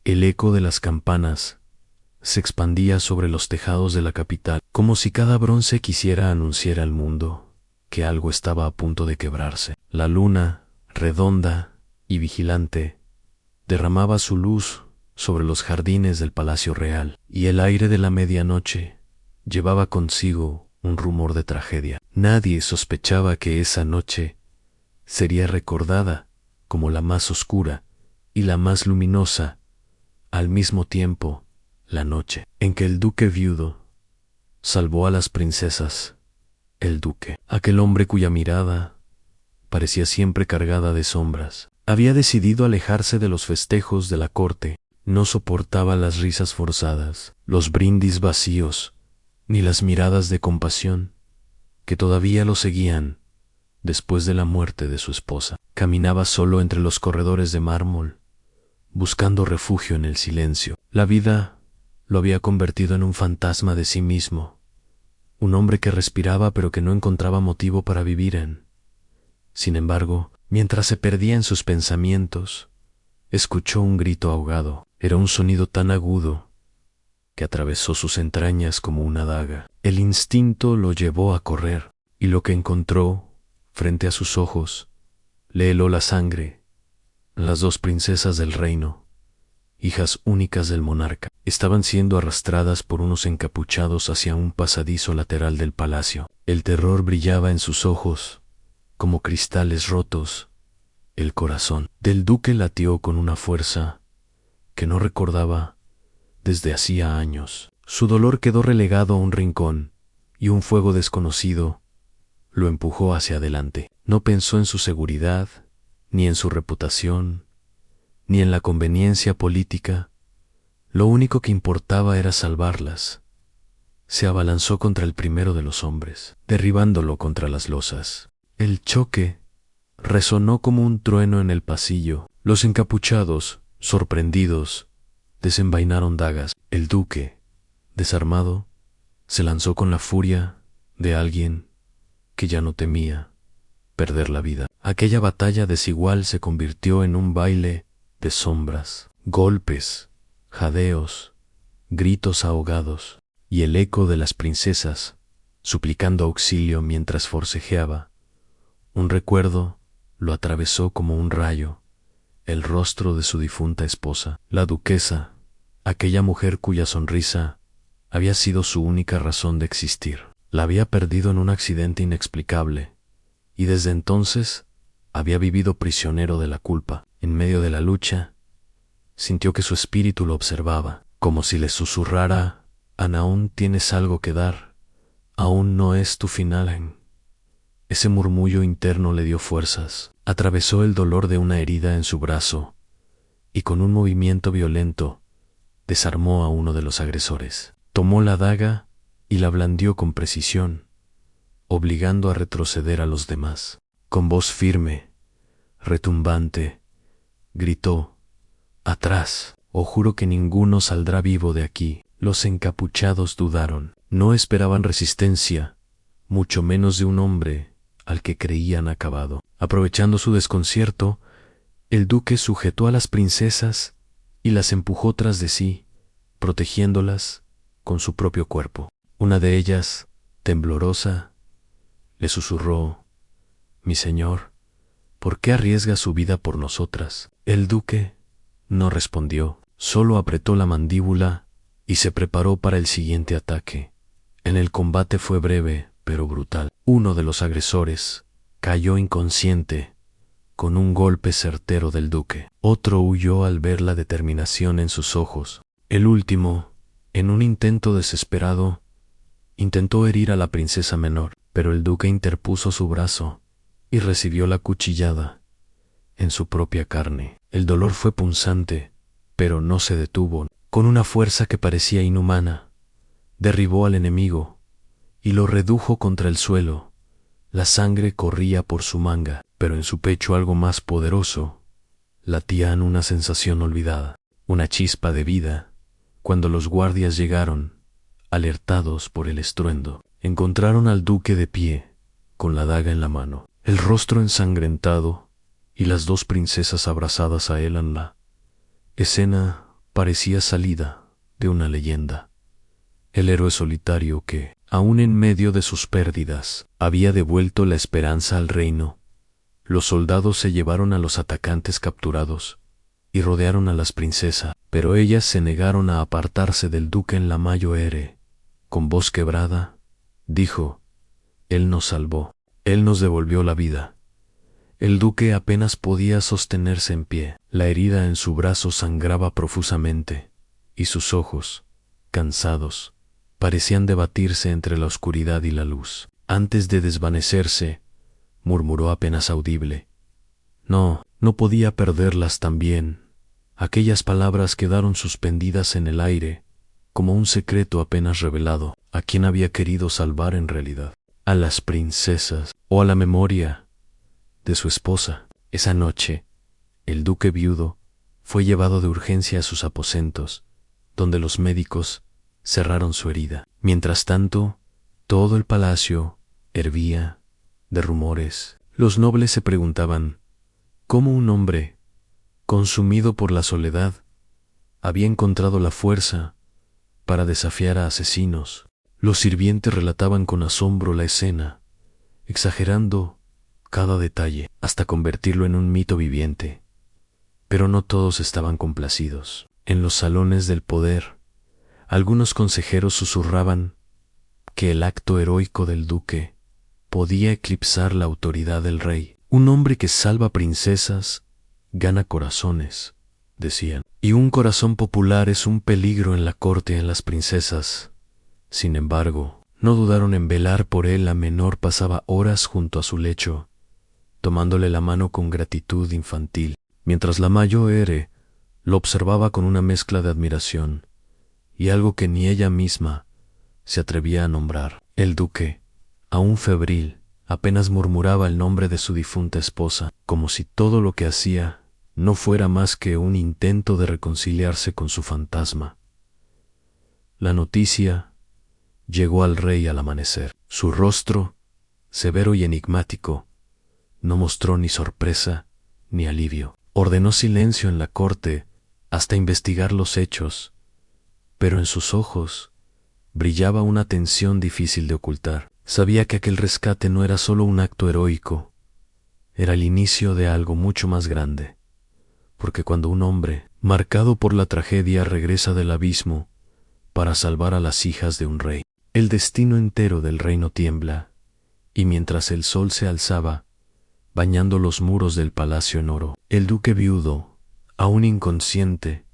El eco de las campanas se expandía sobre los tejados de la capital, como si cada bronce quisiera anunciar al mundo que algo estaba a punto de quebrarse. La luna, redonda y vigilante, derramaba su luz sobre los jardines del Palacio Real, y el aire de la medianoche llevaba consigo un rumor de tragedia. Nadie sospechaba que esa noche sería recordada como la más oscura y la más luminosa, al mismo tiempo, la noche en que el duque viudo salvó a las princesas. El duque, aquel hombre cuya mirada parecía siempre cargada de sombras, había decidido alejarse de los festejos de la corte. No soportaba las risas forzadas, los brindis vacíos, ni las miradas de compasión que todavía lo seguían después de la muerte de su esposa. Caminaba solo entre los corredores de mármol, buscando refugio en el silencio. La vida lo había convertido en un fantasma de sí mismo, un hombre que respiraba pero que no encontraba motivo para vivir. Sin embargo, mientras se perdía en sus pensamientos, escuchó un grito ahogado. Era un sonido tan agudo que atravesó sus entrañas como una daga. El instinto lo llevó a correr, y lo que encontró frente a sus ojos le heló la sangre. Las dos princesas del reino, hijas únicas del monarca, estaban siendo arrastradas por unos encapuchados hacia un pasadizo lateral del palacio. El terror brillaba en sus ojos como cristales rotos. El corazón del duque latió con una fuerza que no recordaba desde hacía años. Su dolor quedó relegado a un rincón, y un fuego desconocido lo empujó hacia adelante. No pensó en su seguridad, ni en su reputación, ni en la conveniencia política. Lo único que importaba era salvarlas. Se abalanzó contra el primero de los hombres, derribándolo contra las losas. El choque resonó como un trueno en el pasillo. Los encapuchados, sorprendidos, desenvainaron dagas. El duque, desarmado, se lanzó con la furia de alguien que ya no temía perder la vida. Aquella batalla desigual se convirtió en un baile de sombras, golpes, jadeos, gritos ahogados, y el eco de las princesas suplicando auxilio mientras forcejeaba. Un recuerdo lo atravesó como un rayo, el rostro de su difunta esposa, la duquesa, aquella mujer cuya sonrisa había sido su única razón de existir. La había perdido en un accidente inexplicable, y desde entonces había vivido prisionero de la culpa. En medio de la lucha, sintió que su espíritu lo observaba, como si le susurrara: «Ana, aún tienes algo que dar, aún no es tu final». Ese murmullo interno le dio fuerzas. Atravesó el dolor de una herida en su brazo y con un movimiento violento desarmó a uno de los agresores. Tomó la daga y la blandió con precisión, obligando a retroceder a los demás. Con voz firme, retumbante, gritó: «Atrás, o juro que ninguno saldrá vivo de aquí». Los encapuchados dudaron. No esperaban resistencia, mucho menos de un hombre al que creían acabado. Aprovechando su desconcierto, el duque sujetó a las princesas y las empujó tras de sí, protegiéndolas con su propio cuerpo. Una de ellas, temblorosa, le susurró: «Mi señor, ¿por qué arriesga su vida por nosotras?». El duque no respondió, solo apretó la mandíbula y se preparó para el siguiente ataque. El combate fue breve, pero brutal. Uno de los agresores cayó inconsciente con un golpe certero del duque. Otro huyó al ver la determinación en sus ojos. El último, en un intento desesperado, intentó herir a la princesa menor, pero el duque interpuso su brazo y recibió la cuchillada en su propia carne. El dolor fue punzante, pero no se detuvo. Con una fuerza que parecía inhumana, derribó al enemigo y lo redujo contra el suelo. La sangre corría por su manga, pero en su pecho algo más poderoso latían una sensación olvidada, una chispa de vida. Cuando los guardias llegaron, alertados por el estruendo, encontraron al duque de pie, con la daga en la mano, el rostro ensangrentado y las dos princesas abrazadas a él. La escena parecía salida de una leyenda. El héroe solitario que, aun en medio de sus pérdidas, había devuelto la esperanza al reino. Los soldados se llevaron a los atacantes capturados y rodearon a las princesas, pero ellas se negaron a apartarse del duque en la Mayoere. Con voz quebrada, dijo: «Él nos salvó, él nos devolvió la vida». El duque apenas podía sostenerse en pie. La herida en su brazo sangraba profusamente, y sus ojos, cansados, parecían debatirse entre la oscuridad y la luz. Antes de desvanecerse, murmuró apenas audible: «No podía perderlas también». Aquellas palabras quedaron suspendidas en el aire, como un secreto apenas revelado. ¿A quién había querido salvar en realidad? ¿A las princesas o a la memoria de su esposa? Esa noche, el duque viudo fue llevado de urgencia a sus aposentos, donde los médicos cerraron su herida. Mientras tanto, todo el palacio hervía de rumores. Los nobles se preguntaban cómo un hombre, consumido por la soledad, había encontrado la fuerza para desafiar a asesinos. Los sirvientes relataban con asombro la escena, exagerando cada detalle hasta convertirlo en un mito viviente. Pero no todos estaban complacidos. En los salones del poder, algunos consejeros susurraban que el acto heroico del duque podía eclipsar la autoridad del rey. Un hombre que salva princesas gana corazones, decían, y un corazón popular es un peligro en la corte en las princesas. Sin embargo, no dudaron en velar por él. La menor pasaba horas junto a su lecho, tomándole la mano con gratitud infantil, mientras la Mayoere lo observaba con una mezcla de admiración y algo que ni ella misma se atrevía a nombrar. El duque, aún febril, apenas murmuraba el nombre de su difunta esposa, como si todo lo que hacía no fuera más que un intento de reconciliarse con su fantasma. La noticia llegó al rey al amanecer. Su rostro, severo y enigmático, no mostró ni sorpresa ni alivio. Ordenó silencio en la corte hasta investigar los hechos, pero en sus ojos brillaba una tensión difícil de ocultar. Sabía que aquel rescate no era solo un acto heroico, era el inicio de algo mucho más grande, porque cuando un hombre, marcado por la tragedia, regresa del abismo para salvar a las hijas de un rey, el destino entero del reino tiembla, y mientras el sol se alzaba, bañando los muros del palacio en oro, el duque viudo, aún inconsciente,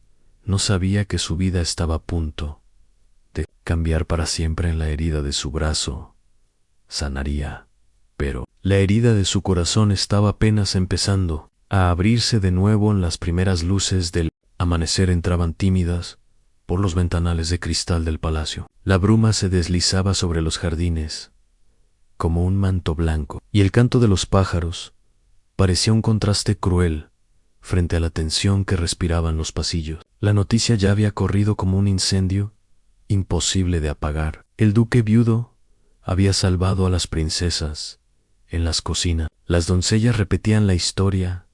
no sabía que su vida estaba a punto de cambiar para siempre. En la herida de su brazo sanaría, pero la herida de su corazón estaba apenas empezando a abrirse de nuevo. En las primeras luces del amanecer entraban tímidas por los ventanales de cristal del palacio. La bruma se deslizaba sobre los jardines como un manto blanco, y el canto de los pájaros parecía un contraste cruel frente a la tensión que respiraban los pasillos. La noticia ya había corrido como un incendio imposible de apagar. El duque viudo había salvado a las princesas en las cocinas. Las doncellas repetían la historia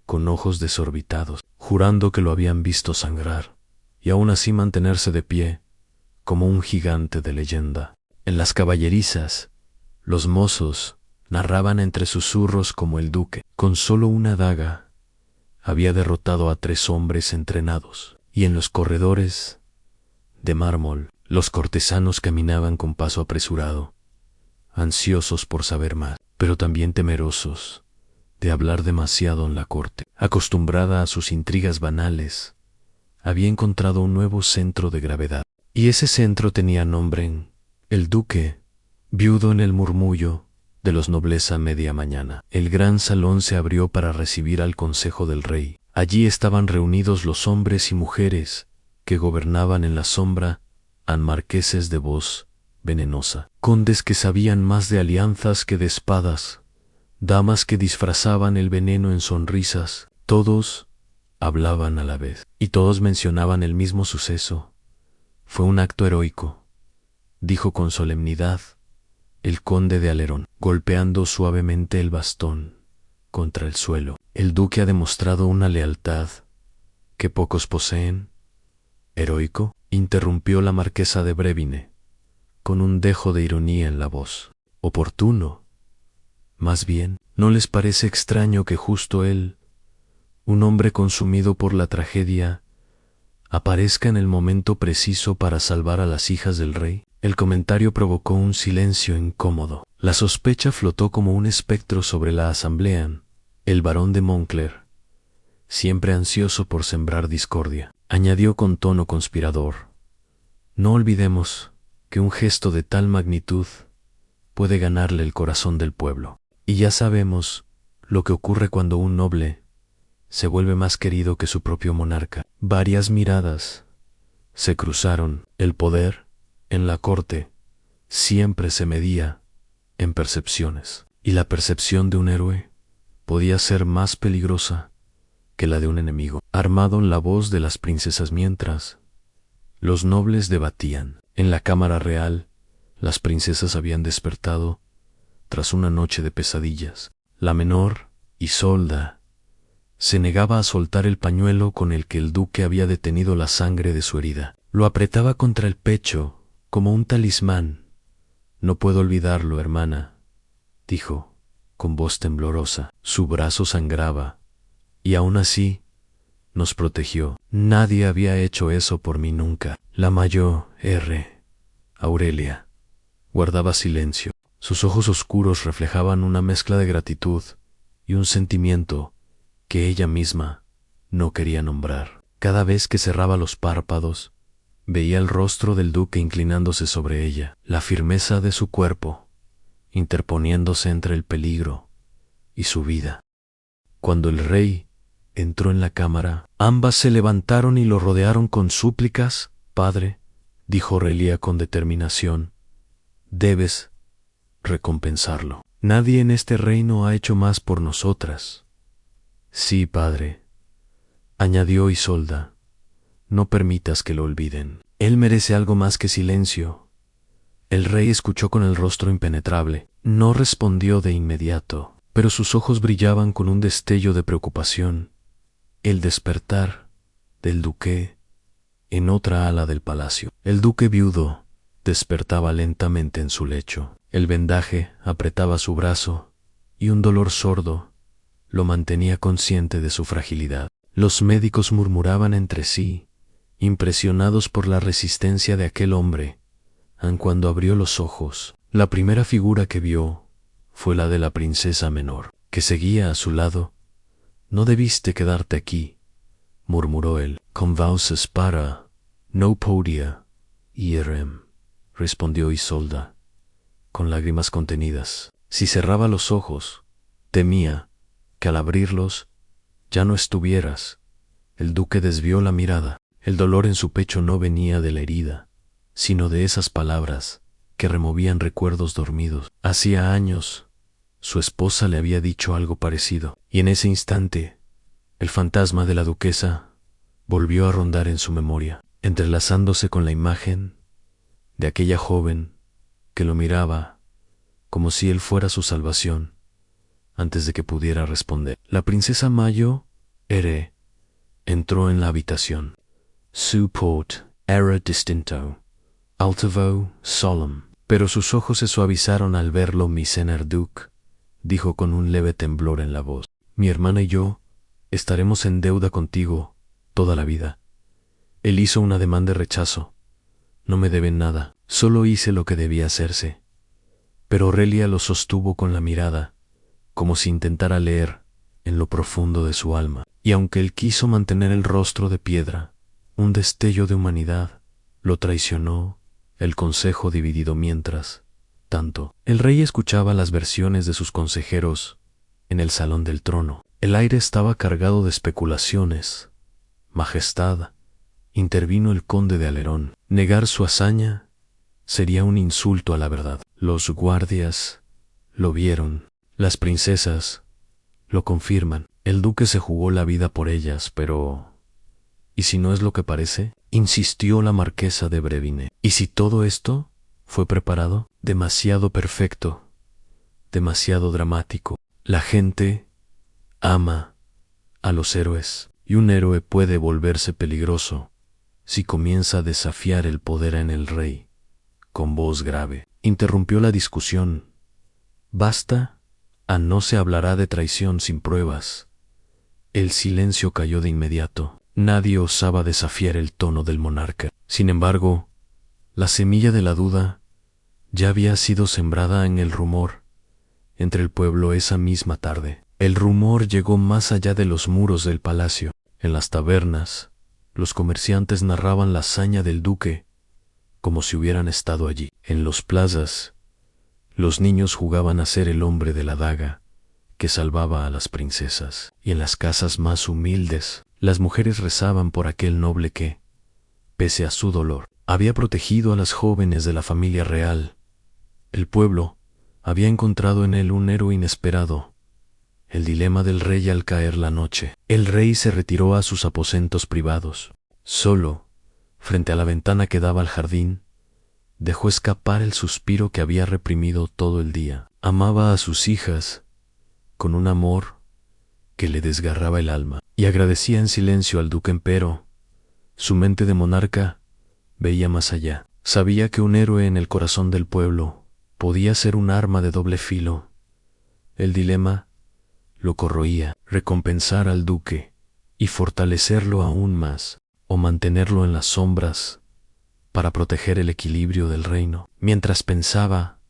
con ojos desorbitados, jurando que lo habían visto sangrar, y aún así mantenerse de pie como un gigante de leyenda. En las caballerizas, los mozos narraban entre susurros como el duque, con solo una daga, había derrotado a 3 hombres entrenados. Y en los corredores de mármol, los cortesanos caminaban con paso apresurado, ansiosos por saber más, pero también temerosos de hablar demasiado en la corte. Acostumbrada a sus intrigas banales, había encontrado un nuevo centro de gravedad, y ese centro tenía nombre: el duque viudo. En el murmullo de los nobles a media mañana, el gran salón se abrió para recibir al consejo del rey. Allí estaban reunidos los hombres y mujeres que gobernaban en la sombra, marqueses de voz venenosa, condes que sabían más de alianzas que de espadas, damas que disfrazaban el veneno en sonrisas. Todos hablaban a la vez, y todos mencionaban el mismo suceso. Fue un acto heroico, dijo con solemnidad el conde de Alerón, golpeando suavemente el bastón contra el suelo. El duque ha demostrado una lealtad que pocos poseen, ¿Heroico?, interrumpió la marquesa de Brevine, con un dejo de ironía en la voz. Oportuno. Más bien, ¿no les parece extraño que justo él, un hombre consumido por la tragedia, aparezca en el momento preciso para salvar a las hijas del rey? El comentario provocó un silencio incómodo. La sospecha flotó como un espectro sobre la asamblea. El barón de Montclair, siempre ansioso por sembrar discordia, añadió con tono conspirador: no olvidemos que un gesto de tal magnitud puede ganarle el corazón del pueblo. Y ya sabemos lo que ocurre cuando un noble se vuelve más querido que su propio monarca. Varias miradas se cruzaron. El poder en la corte siempre se medía en percepciones, y la percepción de un héroe podía ser más peligrosa que la de un enemigo. Armado en la voz de las princesas mientras los nobles debatían. En la cámara real, las princesas habían despertado tras una noche de pesadillas. La menor, Isolda, se negaba a soltar el pañuelo con el que el duque había detenido la sangre de su herida. Lo apretaba contra el pecho como un talismán. No puedo olvidarlo, hermana, dijo, con voz temblorosa. Su brazo sangraba, y aún así nos protegió. Nadie había hecho eso por mí nunca. La mayor Aurelia guardaba silencio. Sus ojos oscuros reflejaban una mezcla de gratitud y un sentimiento que ella misma no quería nombrar. Cada vez que cerraba los párpados, veía el rostro del duque inclinándose sobre ella, la firmeza de su cuerpo interponiéndose entre el peligro y su vida. Cuando el rey entró en la cámara, ambas se levantaron y lo rodearon con súplicas. Padre, dijo Aurelia con determinación, debes recompensarlo. Nadie en este reino ha hecho más por nosotras. Sí, padre, añadió Isolda, no permitas que lo olviden. Él merece algo más que silencio. El rey escuchó con el rostro impenetrable. No respondió de inmediato, pero sus ojos brillaban con un destello de preocupación. El despertar del duque en otra ala del palacio. El duque viudo despertaba lentamente en su lecho. El vendaje apretaba su brazo y un dolor sordo lo mantenía consciente de su fragilidad. Los médicos murmuraban entre sí, impresionados por la resistencia de aquel hombre. Aun cuando abrió los ojos, la primera figura que vio fue la de la princesa menor, que seguía a su lado. No debiste quedarte aquí, murmuró él. Con voces para no podía irem, respondió Isolda, con lágrimas contenidas. Si cerraba los ojos, temía que al abrirlos ya no estuvieras. El duque desvió la mirada. El dolor en su pecho no venía de la herida, sino de esas palabras que removían recuerdos dormidos. Hacía años su esposa le había dicho algo parecido, y en ese instante el fantasma de la duquesa volvió a rondar en su memoria, entrelazándose con la imagen de aquella joven que lo miraba como si él fuera su salvación. Antes de que pudiera responder, la princesa Mayo entró en la habitación. Su port era distinto, altivo, solemn, pero sus ojos se suavizaron al verlo. Mi señor duque, dijo con un leve temblor en la voz, mi hermana y yo estaremos en deuda contigo toda la vida. Él hizo un ademán de rechazo. No me deben nada, solo hice lo que debía hacerse. Pero Aurelia lo sostuvo con la mirada, como si intentara leer en lo profundo de su alma, y aunque él quiso mantener el rostro de piedra, un destello de humanidad lo traicionó. El consejo dividido mientras tanto. El rey escuchaba las versiones de sus consejeros en el salón del trono. El aire estaba cargado de especulaciones. Majestad, intervino el conde de Alerón. Negar su hazaña sería un insulto a la verdad. Los guardias lo vieron. Las princesas lo confirman. El duque se jugó la vida por ellas, pero ¿y si no es lo que parece?, insistió la marquesa de Brevine. ¿Y si todo esto fue preparado? Demasiado perfecto, demasiado dramático. La gente ama a los héroes, y un héroe puede volverse peligroso si comienza a desafiar el poder en el rey. Con voz grave, interrumpió la discusión. Basta, no se hablará de traición sin pruebas. El silencio cayó de inmediato. Nadie osaba desafiar el tono del monarca. Sin embargo, la semilla de la duda ya había sido sembrada en el rumor entre el pueblo esa misma tarde. El rumor llegó más allá de los muros del palacio. En las tabernas, los comerciantes narraban la hazaña del duque como si hubieran estado allí. En los plazas, los niños jugaban a ser el hombre de la daga que salvaba a las princesas. Y en las casas más humildes, las mujeres rezaban por aquel noble que, pese a su dolor, había protegido a las jóvenes de la familia real. El pueblo había encontrado en él un héroe inesperado. El dilema del rey al caer la noche. El rey se retiró a sus aposentos privados. Solo, frente a la ventana que daba al jardín, dejó escapar el suspiro que había reprimido todo el día. Amaba a sus hijas con un amor que le desgarraba el alma, y agradecía en silencio al duque, empero su mente de monarca veía más allá. Sabía que un héroe en el corazón del pueblo podía ser un arma de doble filo. El dilema lo corroía: recompensar al duque y fortalecerlo aún más, o mantenerlo en las sombras para proteger el equilibrio del reino. Mientras pensaba,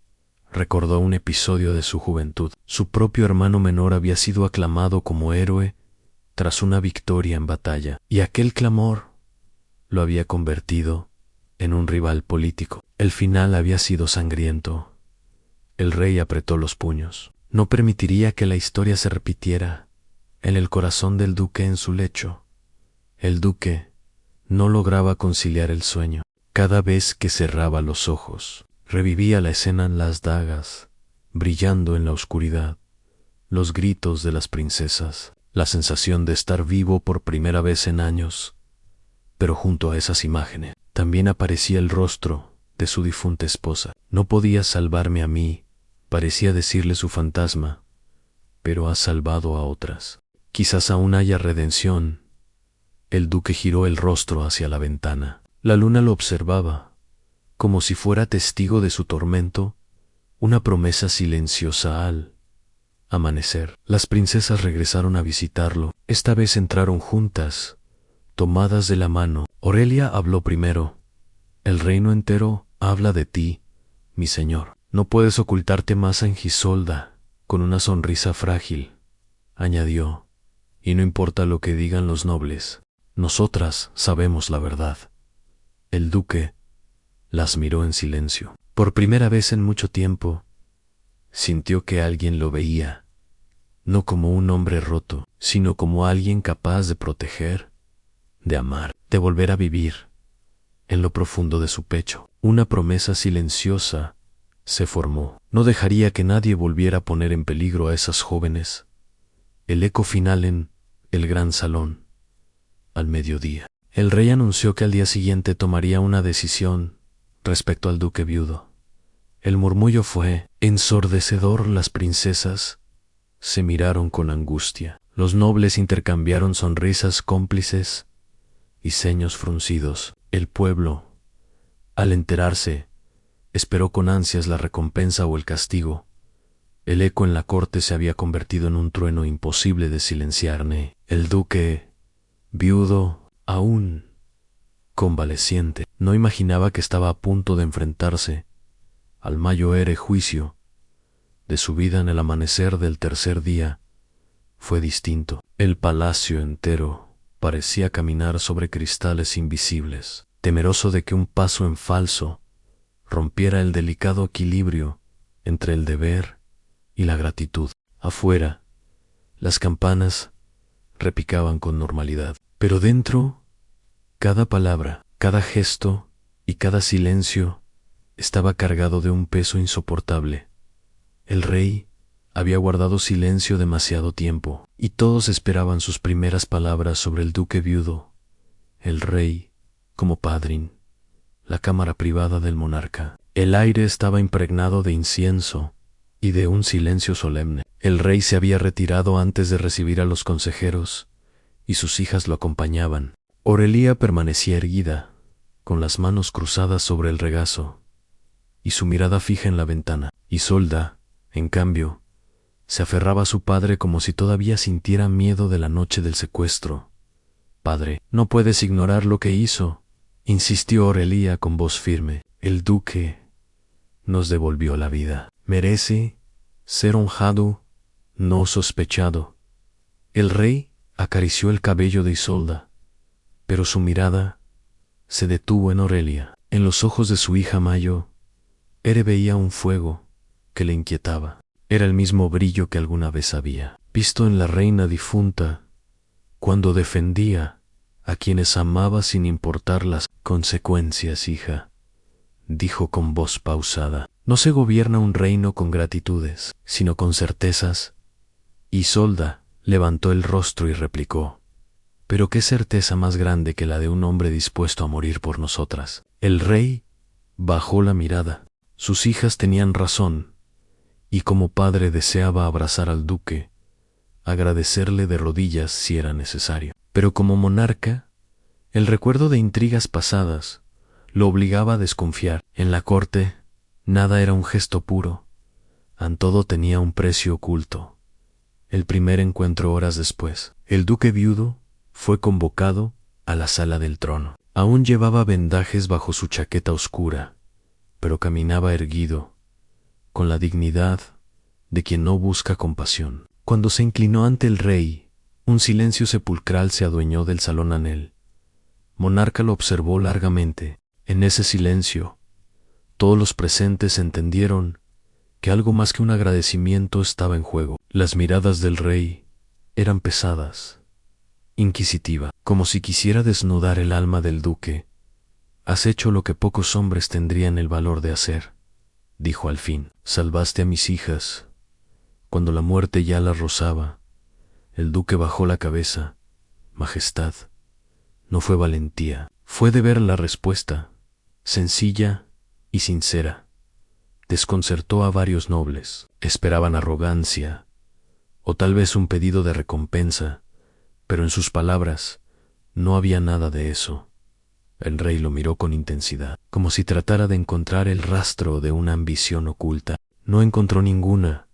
recordó un episodio de su juventud. Su propio hermano menor había sido aclamado como héroe tras una victoria en batalla, y aquel clamor lo había convertido en un rival político. El final había sido sangriento. El rey apretó los puños. No permitiría que la historia se repitiera en el corazón del duque en su lecho. El duque no lograba conciliar el sueño. Cada vez que cerraba los ojos, revivía la escena en las dagas, brillando en la oscuridad, los gritos de las princesas, la sensación de estar vivo por primera vez en años. Pero junto a esas imágenes, también aparecía el rostro de su difunta esposa. No podías salvarme a mí, parecía decirle su fantasma, pero has salvado a otras. Quizás aún haya redención. El duque giró el rostro hacia la ventana. La luna lo observaba, como si fuera testigo de su tormento, una promesa silenciosa al amanecer. Las princesas regresaron a visitarlo. Esta vez entraron juntas, tomadas de la mano. Aurelia habló primero. El reino entero habla de ti, mi señor. No puedes ocultarte más, Angisolda, con una sonrisa frágil, añadió. Y no importa lo que digan los nobles, nosotras sabemos la verdad. El duque las miró en silencio. Por primera vez en mucho tiempo, sintió que alguien lo veía, no como un hombre roto, sino como alguien capaz de proteger, de amar, de volver a vivir. En lo profundo de su pecho, una promesa silenciosa se formó. No dejaría que nadie volviera a poner en peligro a esas jóvenes. El eco final en el gran salón. Al mediodía, el rey anunció que al día siguiente tomaría una decisión respecto al duque viudo. El murmullo fue ensordecedor. Las princesas se miraron con angustia. Los nobles intercambiaron sonrisas cómplices y ceños fruncidos. El pueblo, al enterarse, esperó con ansias la recompensa o el castigo. El eco en la corte se había convertido en un trueno imposible de silenciar. El duque, viudo, aún convaleciente, no imaginaba que estaba a punto de enfrentarse al mayor juicio de su vida. En el amanecer del tercer día fue distinto. El palacio entero parecía caminar sobre cristales invisibles, temeroso de que un paso en falso rompiera el delicado equilibrio entre el deber y la gratitud. Afuera, las campanas repicaban con normalidad, pero dentro, cada palabra, cada gesto y cada silencio estaba cargado de un peso insoportable. El rey había guardado silencio demasiado tiempo, y todos esperaban sus primeras palabras sobre el duque viudo, el rey como padrín, la cámara privada del monarca. El aire estaba impregnado de incienso y de un silencio solemne. El rey se había retirado antes de recibir a los consejeros, y sus hijas lo acompañaban. Aurelia permanecía erguida, con las manos cruzadas sobre el regazo, y su mirada fija en la ventana. Isolda, en cambio, se aferraba a su padre como si todavía sintiera miedo de la noche del secuestro. «Padre, no puedes ignorar lo que hizo», insistió Aurelia con voz firme. «El duque nos devolvió la vida. Merece ser honrado, no sospechado». El rey acarició el cabello de Isolda, pero su mirada se detuvo en Aurelia. En los ojos de su hija Mayo, Ere veía un fuego que le inquietaba. Era el mismo brillo que alguna vez había visto en la reina difunta cuando defendía a quienes amaba sin importar las consecuencias. «Hija», dijo con voz pausada, «no se gobierna un reino con gratitudes, sino con certezas». Isolda levantó el rostro y replicó: «¿Pero qué certeza más grande que la de un hombre dispuesto a morir por nosotras?». El rey bajó la mirada. Sus hijas tenían razón, y como padre deseaba abrazar al duque, agradecerle de rodillas si era necesario. Pero como monarca, el recuerdo de intrigas pasadas lo obligaba a desconfiar. En la corte, nada era un gesto puro, todo tenía un precio oculto. El primer encuentro horas después. El duque viudo fue convocado a la sala del trono. Aún llevaba vendajes bajo su chaqueta oscura, pero caminaba erguido, con la dignidad de quien no busca compasión. Cuando se inclinó ante el rey, un silencio sepulcral se adueñó del salón. El monarca lo observó largamente. En ese silencio, todos los presentes entendieron que algo más que un agradecimiento estaba en juego. Las miradas del rey eran pesadas, inquisitivas, como si quisiera desnudar el alma del duque. «Has hecho lo que pocos hombres tendrían el valor de hacer», dijo al fin. «Salvaste a mis hijas cuando la muerte ya las rozaba». El duque bajó la cabeza. «Majestad, no fue valentía, fue deber». La respuesta, sencilla y sincera, desconcertó a varios nobles. Esperaban arrogancia, o tal vez un pedido de recompensa, pero en sus palabras no había nada de eso. El rey lo miró con intensidad, como si tratara de encontrar el rastro de una ambición oculta. No encontró ninguna,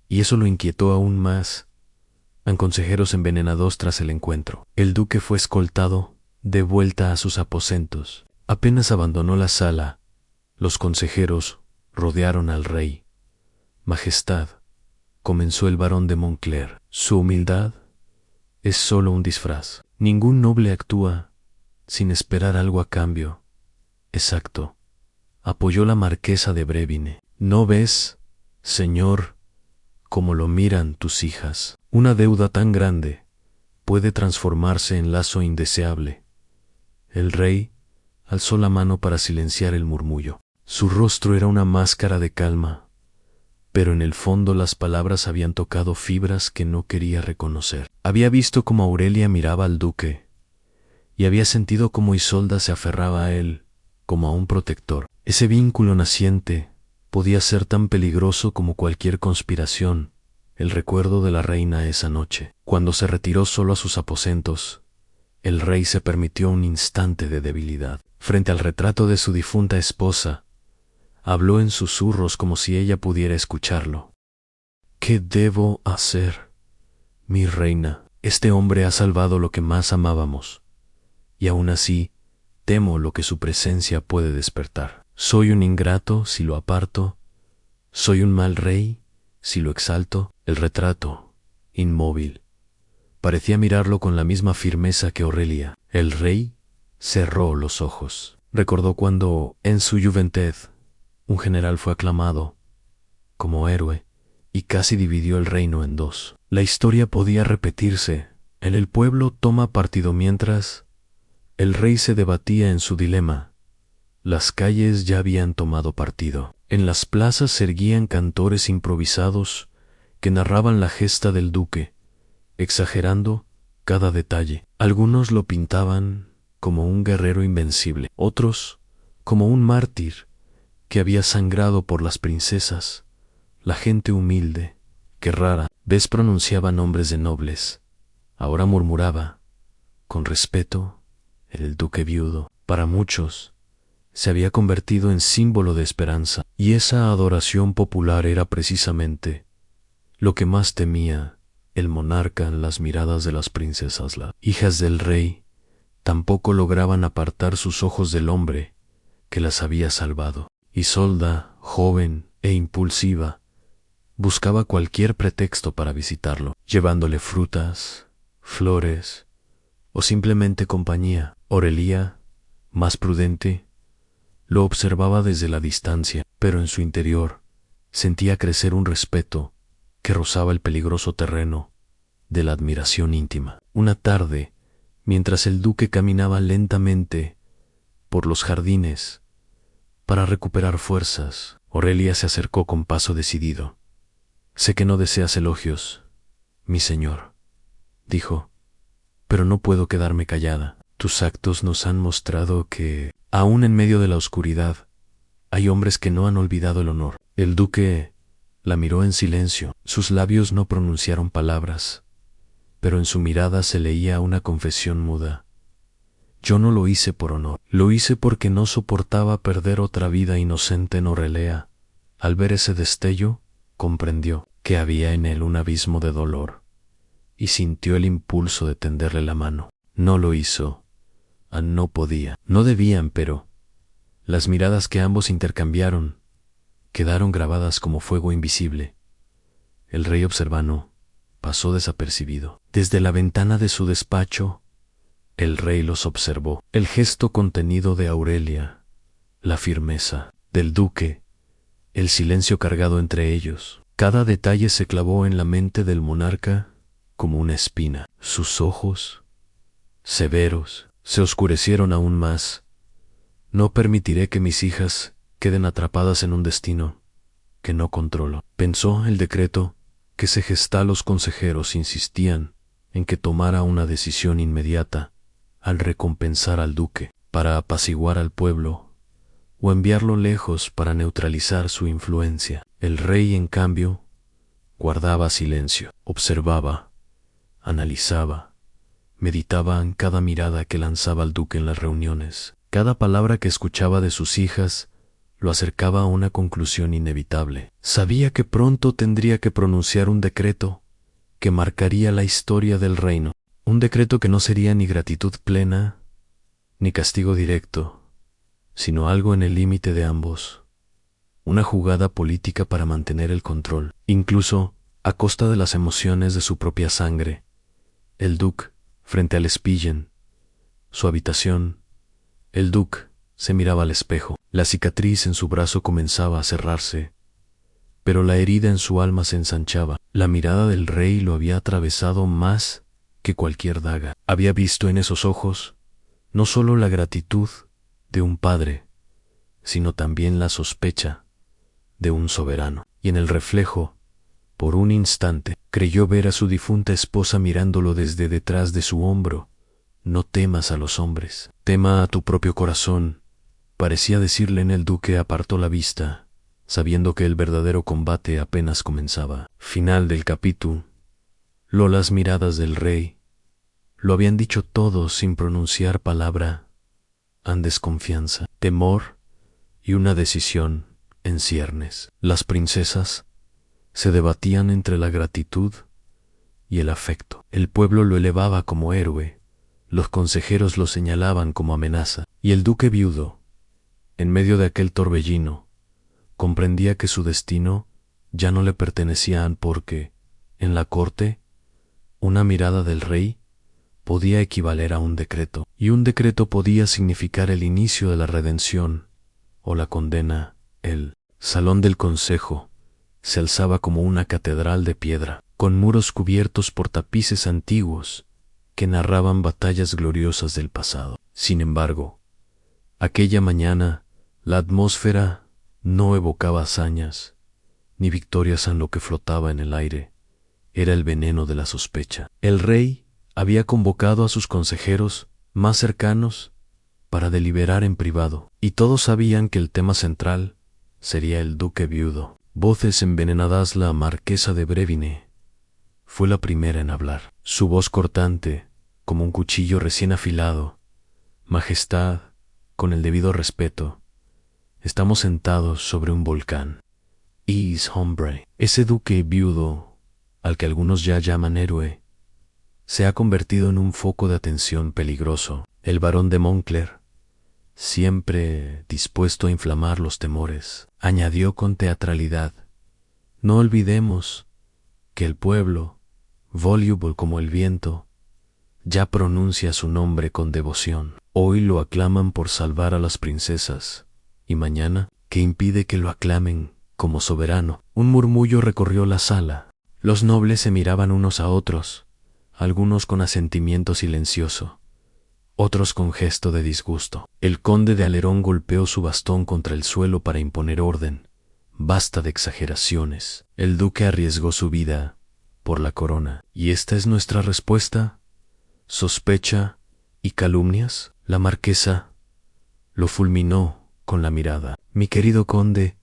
y eso lo inquietó aún más. Han consejeros envenenados tras el encuentro. El duque fue escoltado de vuelta a sus aposentos. Apenas abandonó la sala, los consejeros rodearon al rey. «Majestad», comenzó el barón de Montclair, «su humildad es solo un disfraz. Ningún noble actúa sin esperar algo a cambio». «Exacto», apoyó la marquesa de Brevine. «¿No ves, señor, cómo lo miran tus hijas? Una deuda tan grande puede transformarse en lazo indeseable». El rey alzó la mano para silenciar el murmullo. Su rostro era una máscara de calma, pero en el fondo las palabras habían tocado fibras que no quería reconocer. Había visto cómo Aurelia miraba al duque, y había sentido cómo Isolda se aferraba a él como a un protector. Ese vínculo naciente podía ser tan peligroso como cualquier conspiración. El recuerdo de la reina esa noche, cuando se retiró solo a sus aposentos, el rey se permitió un instante de debilidad. Frente al retrato de su difunta esposa, habló en susurros como si ella pudiera escucharlo. «¿Qué debo hacer, mi reina? Este hombre ha salvado lo que más amábamos, y aún así temo lo que su presencia puede despertar. Soy un ingrato si lo aparto, soy un mal rey si lo exalto». El retrato, inmóvil, parecía mirarlo con la misma firmeza que Aurelia. El rey cerró los ojos. Recordó cuando, en su juventud, un general fue aclamado como héroe y casi dividió el reino en dos. La historia podía repetirse. El pueblo toma partido mientras el rey se debatía en su dilema. Las calles ya habían tomado partido. En las plazas se erguían cantores improvisados que narraban la gesta del duque, exagerando cada detalle. Algunos lo pintaban como un guerrero invencible, otros como un mártir que había sangrado por las princesas. La gente humilde, que rara vez pronunciaba nombres de nobles, ahora murmuraba, con respeto El duque viudo, para muchos, se había convertido en símbolo de esperanza, y esa adoración popular era precisamente lo que más temía el monarca en las miradas de las princesas. Las hijas del rey tampoco lograban apartar sus ojos del hombre que las había salvado. Isolda, joven e impulsiva, buscaba cualquier pretexto para visitarlo, llevándole frutas, flores o simplemente compañía. Aurelia, más prudente, lo observaba desde la distancia, pero en su interior sentía crecer un respeto que rozaba el peligroso terreno de la admiración íntima. Una tarde, mientras el duque caminaba lentamente por los jardines para recuperar fuerzas, Aurelia se acercó con paso decidido. «Sé que no deseas elogios, mi señor», dijo, «pero no puedo quedarme callada. Tus actos nos han mostrado que, aún en medio de la oscuridad, hay hombres que no han olvidado el honor». El duque la miró en silencio. Sus labios no pronunciaron palabras, pero en su mirada se leía una confesión muda. «Yo no lo hice por honor, lo hice porque no soportaba perder otra vida inocente en Aurelia». Al ver ese destello, comprendió que había en él un abismo de dolor, y sintió el impulso de tenderle la mano. No lo hizo. No podía. No debían, pero las miradas que ambos intercambiaron quedaron grabadas como fuego invisible. El rey observano pasó desapercibido. Desde la ventana de su despacho, el rey los observó. El gesto contenido de Aurelia, la firmeza del duque, el silencio cargado entre ellos. Cada detalle se clavó en la mente del monarca como una espina. Sus ojos, severos, se oscurecieron aún más. «No permitiré que mis hijas queden atrapadas en un destino que no controlo», pensó. El decreto que los consejeros insistían en que tomara una decisión inmediata al recompensar al duque, para apaciguar al pueblo o enviarlo lejos para neutralizar su influencia. El rey, en cambio, guardaba silencio, observaba, analizaba, meditaba en cada mirada que lanzaba el duque en las reuniones. Cada palabra que escuchaba de sus hijas lo acercaba a una conclusión inevitable. Sabía que pronto tendría que pronunciar un decreto que marcaría la historia del reino, un decreto que no sería ni gratitud plena, ni castigo directo, sino algo en el límite de ambos, una jugada política para mantener el control, incluso a costa de las emociones de su propia sangre. El duque, frente al Spigen, su habitación, el duque se miraba al espejo. La cicatriz en su brazo comenzaba a cerrarse, pero la herida en su alma se ensanchaba. La mirada del rey lo había atravesado más que cualquier daga. Había visto en esos ojos no solo la gratitud de un padre, sino también la sospecha de un soberano. Y en el reflejo, por un instante, creyó ver a su difunta esposa mirándolo desde detrás de su hombro. «No temas a los hombres, tema a tu propio corazón», parecía decirle. En el duque apartó la vista, sabiendo que el verdadero combate apenas comenzaba. Final del capítulo. Las miradas del rey lo habían dicho todo sin pronunciar palabra. Desconfianza, temor y una decisión en ciernes. Las princesas se debatían entre la gratitud y el afecto. El pueblo lo elevaba como héroe, los consejeros lo señalaban como amenaza, y el duque viudo, en medio de aquel torbellino, comprendía que su destino ya no le pertenecía, porque, en la corte, una mirada del rey podía equivaler a un decreto, y un decreto podía significar el inicio de la redención o la condena. El salón del consejo se alzaba como una catedral de piedra, con muros cubiertos por tapices antiguos que narraban batallas gloriosas del pasado. Sin embargo, aquella mañana la atmósfera no evocaba hazañas ni victorias. En lo que flotaba en el aire era el veneno de la sospecha. El rey había convocado a sus consejeros más cercanos para deliberar en privado, y todos sabían que el tema central sería el duque viudo. Voces envenenadas. La marquesa de Brevine fue la primera en hablar. Su voz cortante, como un cuchillo recién afilado, Majestad, con el debido respeto, estamos sentados sobre un volcán. Is hombre, ese duque viudo, al que algunos ya llaman héroe, se ha convertido en un foco de atención peligroso. El barón de Montclair, siempre dispuesto a inflamar los temores, añadió con teatralidad: no olvidemos que el pueblo, voluble como el viento, ya pronuncia su nombre con devoción. Hoy lo aclaman por salvar a las princesas, y mañana, ¿qué impide que lo aclamen como soberano? Un murmullo recorrió la sala. Los nobles se miraban unos a otros, algunos con asentimiento silencioso, otros con gesto de disgusto. El conde de Alerón golpeó su bastón contra el suelo para imponer orden. Basta de exageraciones. El duque arriesgó su vida por la corona. ¿Y esta es nuestra respuesta? ¿Sospecha y calumnias? La marquesa lo fulminó con la mirada. Mi querido conde,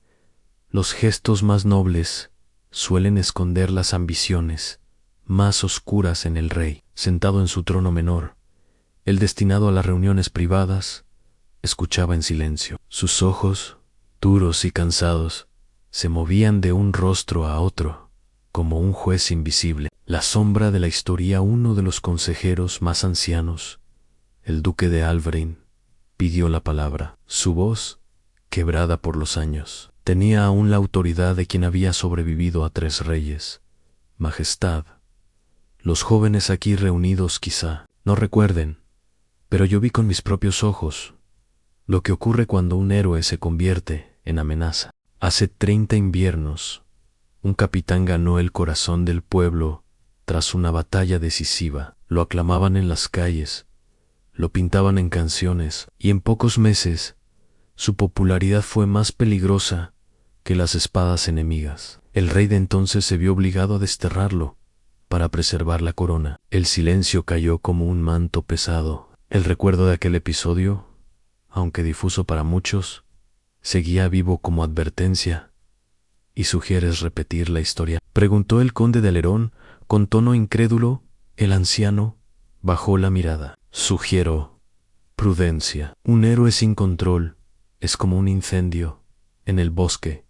los gestos más nobles suelen esconder las ambiciones más oscuras en el rey. Sentado en su trono menor, el destinado a las reuniones privadas, escuchaba en silencio. Sus ojos, duros y cansados, se movían de un rostro a otro, como un juez invisible. La sombra de la historia, uno de los consejeros más ancianos, el duque de Alvarin, pidió la palabra. Su voz, quebrada por los años, tenía aún la autoridad de quien había sobrevivido a 3 reyes. Majestad, los jóvenes aquí reunidos quizá no recuerden, pero yo vi con mis propios ojos lo que ocurre cuando un héroe se convierte en amenaza. Hace 30 inviernos, un capitán ganó el corazón del pueblo tras una batalla decisiva. Lo aclamaban en las calles, lo pintaban en canciones, y en pocos meses su popularidad fue más peligrosa que las espadas enemigas. El rey de entonces se vio obligado a desterrarlo para preservar la corona. El silencio cayó como un manto pesado. El recuerdo de aquel episodio, aunque difuso para muchos, seguía vivo como advertencia. ¿Y sugieres repetir la historia?, preguntó el conde de Alerón con tono incrédulo. El anciano bajó la mirada. Sugiero prudencia. Un héroe sin control es como un incendio en el bosque,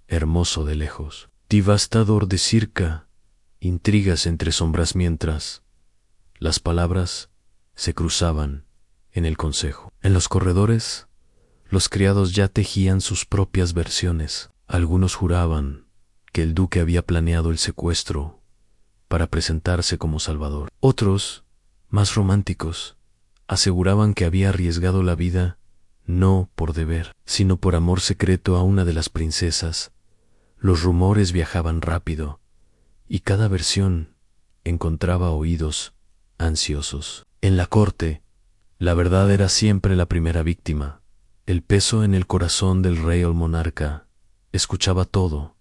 hermoso de lejos, devastador de cerca, intrigas entre sombras mientras. Las palabras se cruzaban en el consejo. En los corredores, los criados ya tejían sus propias versiones. Algunos juraban que el duque había planeado el secuestro para presentarse como salvador. Otros, más románticos, aseguraban que había arriesgado la vida no por deber, sino por amor secreto a una de las princesas. Los rumores viajaban rápido, y cada versión encontraba oídos ansiosos. En la corte, la verdad era siempre la primera víctima. El peso en el corazón del rey o monarca escuchaba todo,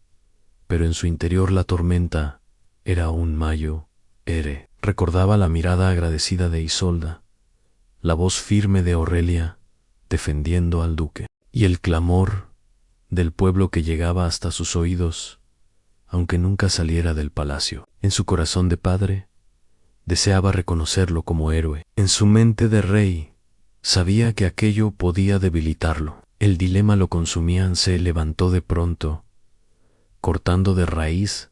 pero en su interior la tormenta era un mayo ere. Recordaba la mirada agradecida de Isolda, la voz firme de Aurelia defendiendo al duque, y el clamor del pueblo que llegaba hasta sus oídos, aunque nunca saliera del palacio. En su corazón de padre, deseaba reconocerlo como héroe. En su mente de rey, sabía que aquello podía debilitarlo. El dilema lo consumía. Se levantó de pronto, cortando de raíz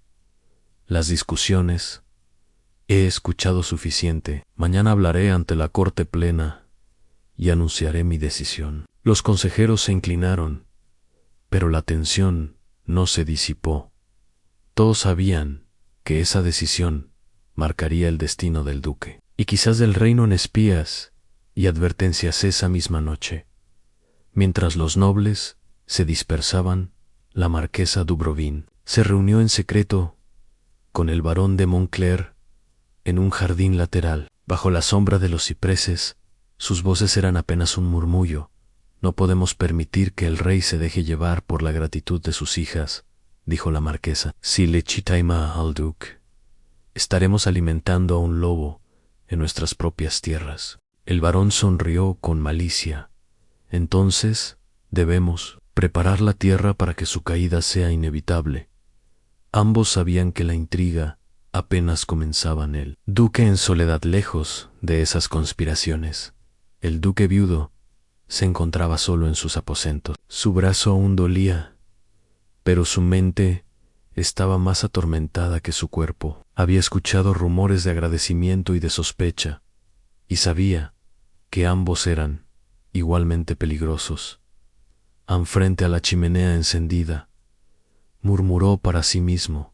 las discusiones. He escuchado suficiente. Mañana hablaré ante la corte plena y anunciaré mi decisión. Los consejeros se inclinaron, pero la tensión no se disipó. Todos sabían que esa decisión marcaría el destino del duque, y quizás del reino, en espías y advertencias esa misma noche. Mientras los nobles se dispersaban, la marquesa Dubrovin se reunió en secreto con el barón de Montclair en un jardín lateral. Bajo la sombra de los cipreses, sus voces eran apenas un murmullo. No podemos permitir que el rey se deje llevar por la gratitud de sus hijas, dijo la marquesa. Si le chitaima al duque, estaremos alimentando a un lobo en nuestras propias tierras. El barón sonrió con malicia. Entonces, debemos preparar la tierra para que su caída sea inevitable. Ambos sabían que la intriga apenas comenzaba en el duque, en soledad, lejos de esas conspiraciones. El duque viudo se encontraba solo en sus aposentos. Su brazo aún dolía, pero su mente estaba más atormentada que su cuerpo. Había escuchado rumores de agradecimiento y de sospecha, y sabía que ambos eran igualmente peligrosos. Frente a la chimenea encendida, murmuró para sí mismo: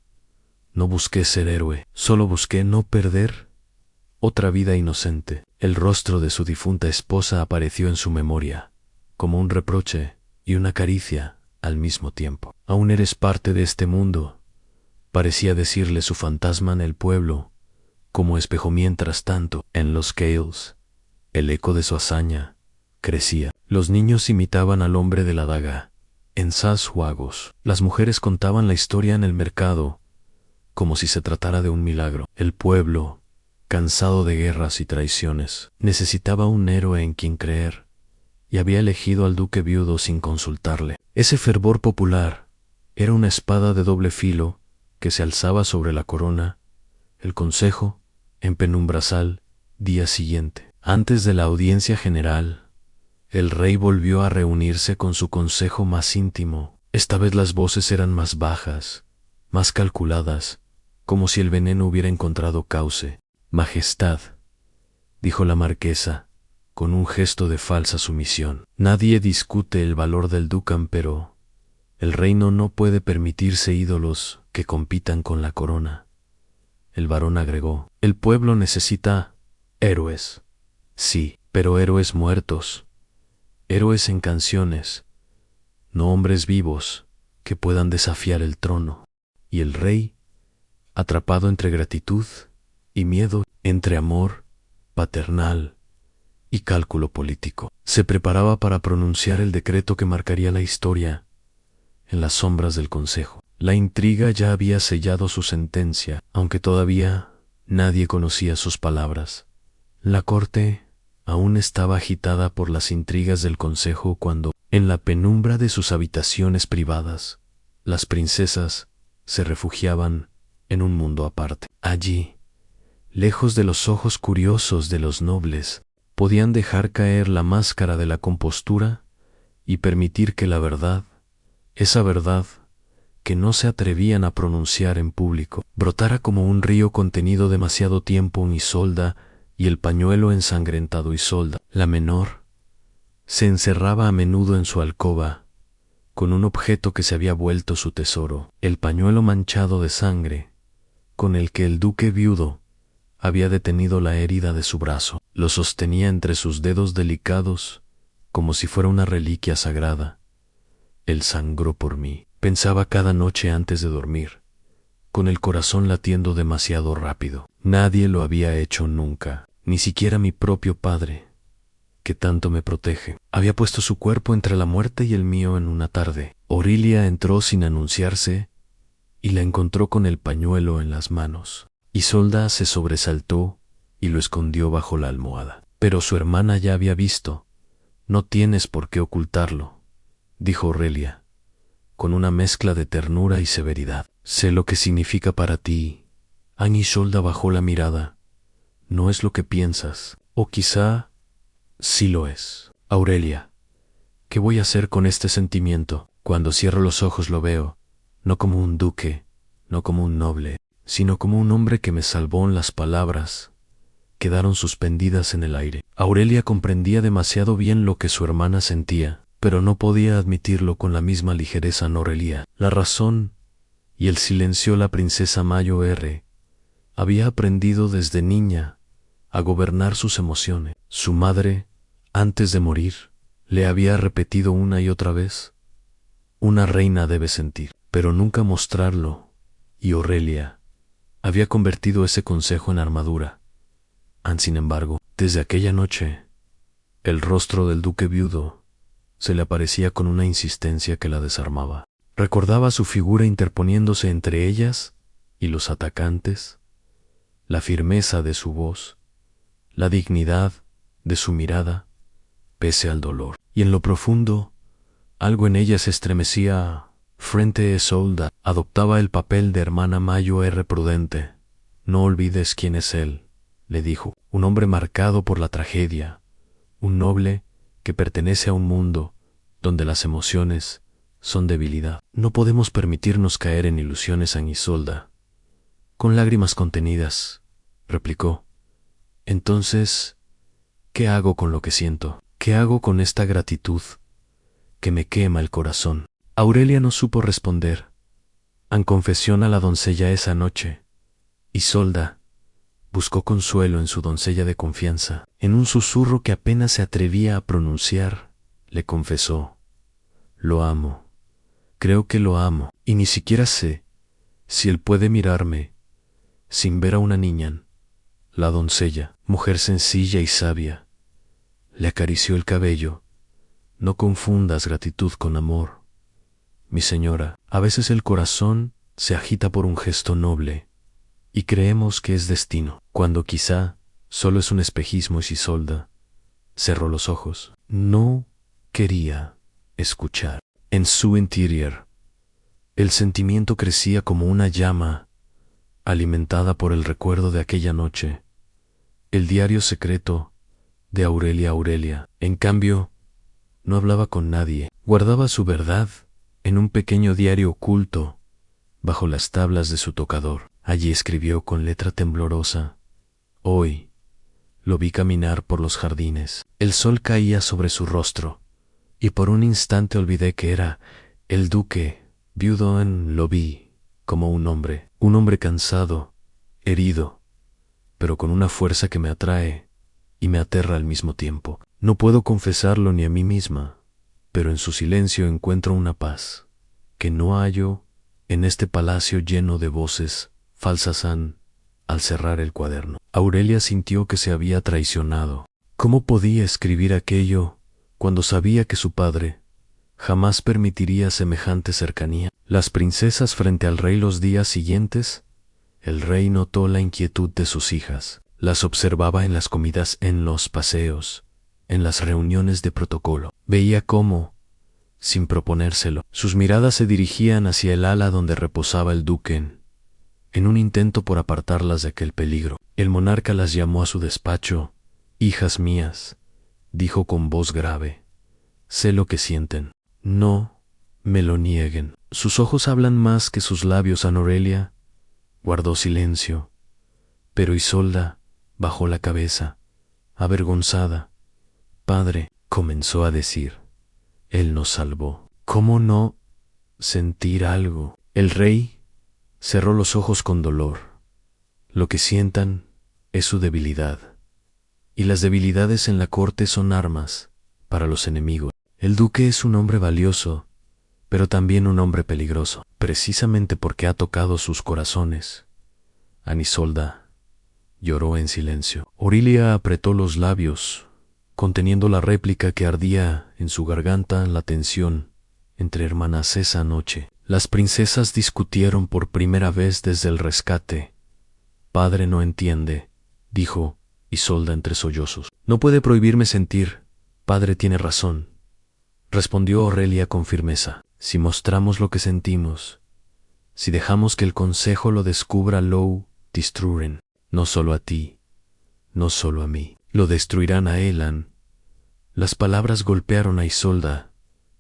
no busqué ser héroe, solo busqué no perder otra vida inocente. El rostro de su difunta esposa apareció en su memoria, como un reproche y una caricia al mismo tiempo. Aún eres parte de este mundo, parecía decirle su fantasma en el pueblo, como espejo. Mientras tanto, en los Cales, el eco de su hazaña crecía. Los niños imitaban al hombre de la daga en Sas Juagos. Las mujeres contaban la historia en el mercado, como si se tratara de un milagro. El pueblo, cansado de guerras y traiciones, necesitaba un héroe en quien creer, y había elegido al duque viudo sin consultarle. Ese fervor popular era una espada de doble filo que se alzaba sobre la corona. El consejo, en penumbral, día siguiente. Antes de la audiencia general, el rey volvió a reunirse con su consejo más íntimo. Esta vez las voces eran más bajas, más calculadas, como si el veneno hubiera encontrado cauce. Majestad, dijo la marquesa, con un gesto de falsa sumisión. Nadie discute el valor del ducam, pero el reino no puede permitirse ídolos que compitan con la corona. El varón agregó: el pueblo necesita héroes. Sí, pero héroes muertos. Héroes en canciones, no hombres vivos que puedan desafiar el trono. Y el rey, atrapado entre gratitud y miedo, entre amor paternal y cálculo político, se preparaba para pronunciar el decreto que marcaría la historia. En las sombras del consejo, la intriga ya había sellado su sentencia, aunque todavía nadie conocía sus palabras. La corte aún estaba agitada por las intrigas del consejo cuando, en la penumbra de sus habitaciones privadas, las princesas se refugiaban en un mundo aparte. Allí, lejos de los ojos curiosos de los nobles, podían dejar caer la máscara de la compostura y permitir que la verdad, esa verdad que no se atrevían a pronunciar en público, brotara como un río contenido demasiado tiempo en Isolda y el pañuelo ensangrentado. Isolda, la menor, se encerraba a menudo en su alcoba con un objeto que se había vuelto su tesoro, el pañuelo manchado de sangre con el que el duque viudo había detenido la herida de su brazo. Lo sostenía entre sus dedos delicados como si fuera una reliquia sagrada. Él sangró por mí, pensaba cada noche antes de dormir, con el corazón latiendo demasiado rápido. Nadie lo había hecho nunca, ni siquiera mi propio padre, que tanto me protege. Había puesto su cuerpo entre la muerte y el mío en una tarde. Aurelia entró sin anunciarse y la encontró con el pañuelo en las manos. Isolda se sobresaltó y lo escondió bajo la almohada. Pero su hermana ya había visto. No tienes por qué ocultarlo, dijo Aurelia, con una mezcla de ternura y severidad. Sé lo que significa para ti. Isolda bajó la mirada. No es lo que piensas, o quizá sí lo es. Aurelia, ¿qué voy a hacer con este sentimiento? Cuando cierro los ojos lo veo, no como un duque, no como un noble, sino como un hombre que me salvó. En las palabras quedaron suspendidas en el aire. Aurelia comprendía demasiado bien lo que su hermana sentía, pero no podía admitirlo con la misma ligereza. Aurelia, la razón y el silencio. La princesa Mayo había aprendido desde niña a gobernar sus emociones. Su madre, antes de morir, le había repetido una y otra vez: una reina debe sentir, pero nunca mostrarlo, y Aurelia había convertido ese consejo en armadura. Sin embargo, desde aquella noche, el rostro del duque viudo se le aparecía con una insistencia que la desarmaba. Recordaba su figura interponiéndose entre ellas y los atacantes, la firmeza de su voz, la dignidad de su mirada, pese al dolor. Y en lo profundo, algo en ella se estremecía. Frente a Isolda, adoptaba el papel de hermana Mayo prudente. No olvides quién es él, le dijo, un hombre marcado por la tragedia, un noble que pertenece a un mundo donde las emociones son debilidad. No podemos permitirnos caer en ilusiones, Ana Isolda. Con lágrimas contenidas, replicó. Entonces, ¿qué hago con lo que siento? ¿Qué hago con esta gratitud que me quema el corazón? Aurelia no supo responder. En confesión a la doncella esa noche, Isolda buscó consuelo en su doncella de confianza. En un susurro que apenas se atrevía a pronunciar, le confesó: lo amo, creo que lo amo, y ni siquiera sé si él puede mirarme sin ver a una niña. La doncella, mujer sencilla y sabia, le acarició el cabello. No confundas gratitud con amor, mi señora. A veces el corazón se agita por un gesto noble y creemos que es destino, cuando quizá solo es un espejismo. Y Isolda cerró los ojos. No quería escuchar. En su interior, el sentimiento crecía como una llama alimentada por el recuerdo de aquella noche, el diario secreto de Aurelia. Aurelia, en cambio, no hablaba con nadie. Guardaba su verdad en un pequeño diario oculto bajo las tablas de su tocador. Allí escribió con letra temblorosa: hoy lo vi caminar por los jardines. El sol caía sobre su rostro, y por un instante olvidé que era el duque viudo. Lo vi como un hombre cansado, herido, pero con una fuerza que me atrae y me aterra al mismo tiempo. No puedo confesarlo ni a mí misma, pero en su silencio encuentro una paz que no hallo en este palacio lleno de voces falsas. Al cerrar el cuaderno, Aurelia sintió que se había traicionado. ¿Cómo podía escribir aquello cuando sabía que su padre jamás permitiría semejante cercanía? Las princesas frente al rey. Los días siguientes, el rey notó la inquietud de sus hijas. Las observaba en las comidas, en los paseos, en las reuniones de protocolo. Veía cómo, sin proponérselo, sus miradas se dirigían hacia el ala donde reposaba el duque, en un intento por apartarlas de aquel peligro. El monarca las llamó a su despacho. Hijas mías, dijo con voz grave, sé lo que sienten. No me lo nieguen. Sus ojos hablan más que sus labios. Ana Aurelia guardó silencio, pero Isolda bajó la cabeza, avergonzada. Padre, comenzó a decir, él nos salvó. ¿Cómo no sentir algo? El rey cerró los ojos con dolor. Lo que sientan es su debilidad, y las debilidades en la corte son armas para los enemigos. El duque es un hombre valioso, pero también un hombre peligroso, precisamente porque ha tocado sus corazones. Ana Isolda lloró en silencio. Aurelia apretó los labios, conteniendo la réplica que ardía en su garganta. La tensión entre hermanas esa noche. Las princesas discutieron por primera vez desde el rescate. Padre no entiende, dijo Isolda entre sollozos. No puede prohibirme sentir. Padre tiene razón, respondió Aurelia con firmeza. Si mostramos lo que sentimos, si dejamos que el consejo lo descubra, lo destruirán. No solo a ti, no solo a mí. Lo destruirán a él. Las palabras golpearon a Isolda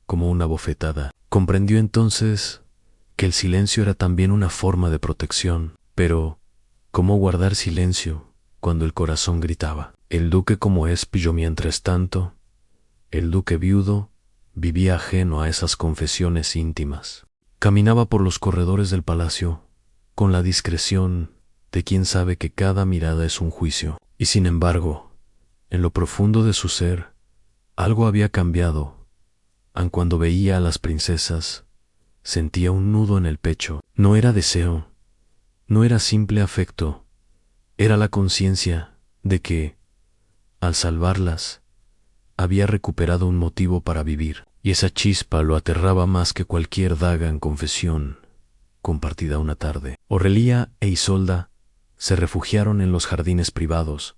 como una bofetada. Comprendió entonces que el silencio era también una forma de protección. Pero, ¿cómo guardar silencio cuando el corazón gritaba? El duque como espío. Mientras tanto, el duque viudo vivía ajeno a esas confesiones íntimas. Caminaba por los corredores del palacio con la discreción de quien sabe que cada mirada es un juicio. Y sin embargo, en lo profundo de su ser, algo había cambiado. Aun cuando veía a las princesas, sentía un nudo en el pecho. No era deseo, no era simple afecto, era la conciencia de que, al salvarlas, había recuperado un motivo para vivir, y esa chispa lo aterraba más que cualquier daga en confesión compartida una tarde. Aurelia e Isolda se refugiaron en los jardines privados,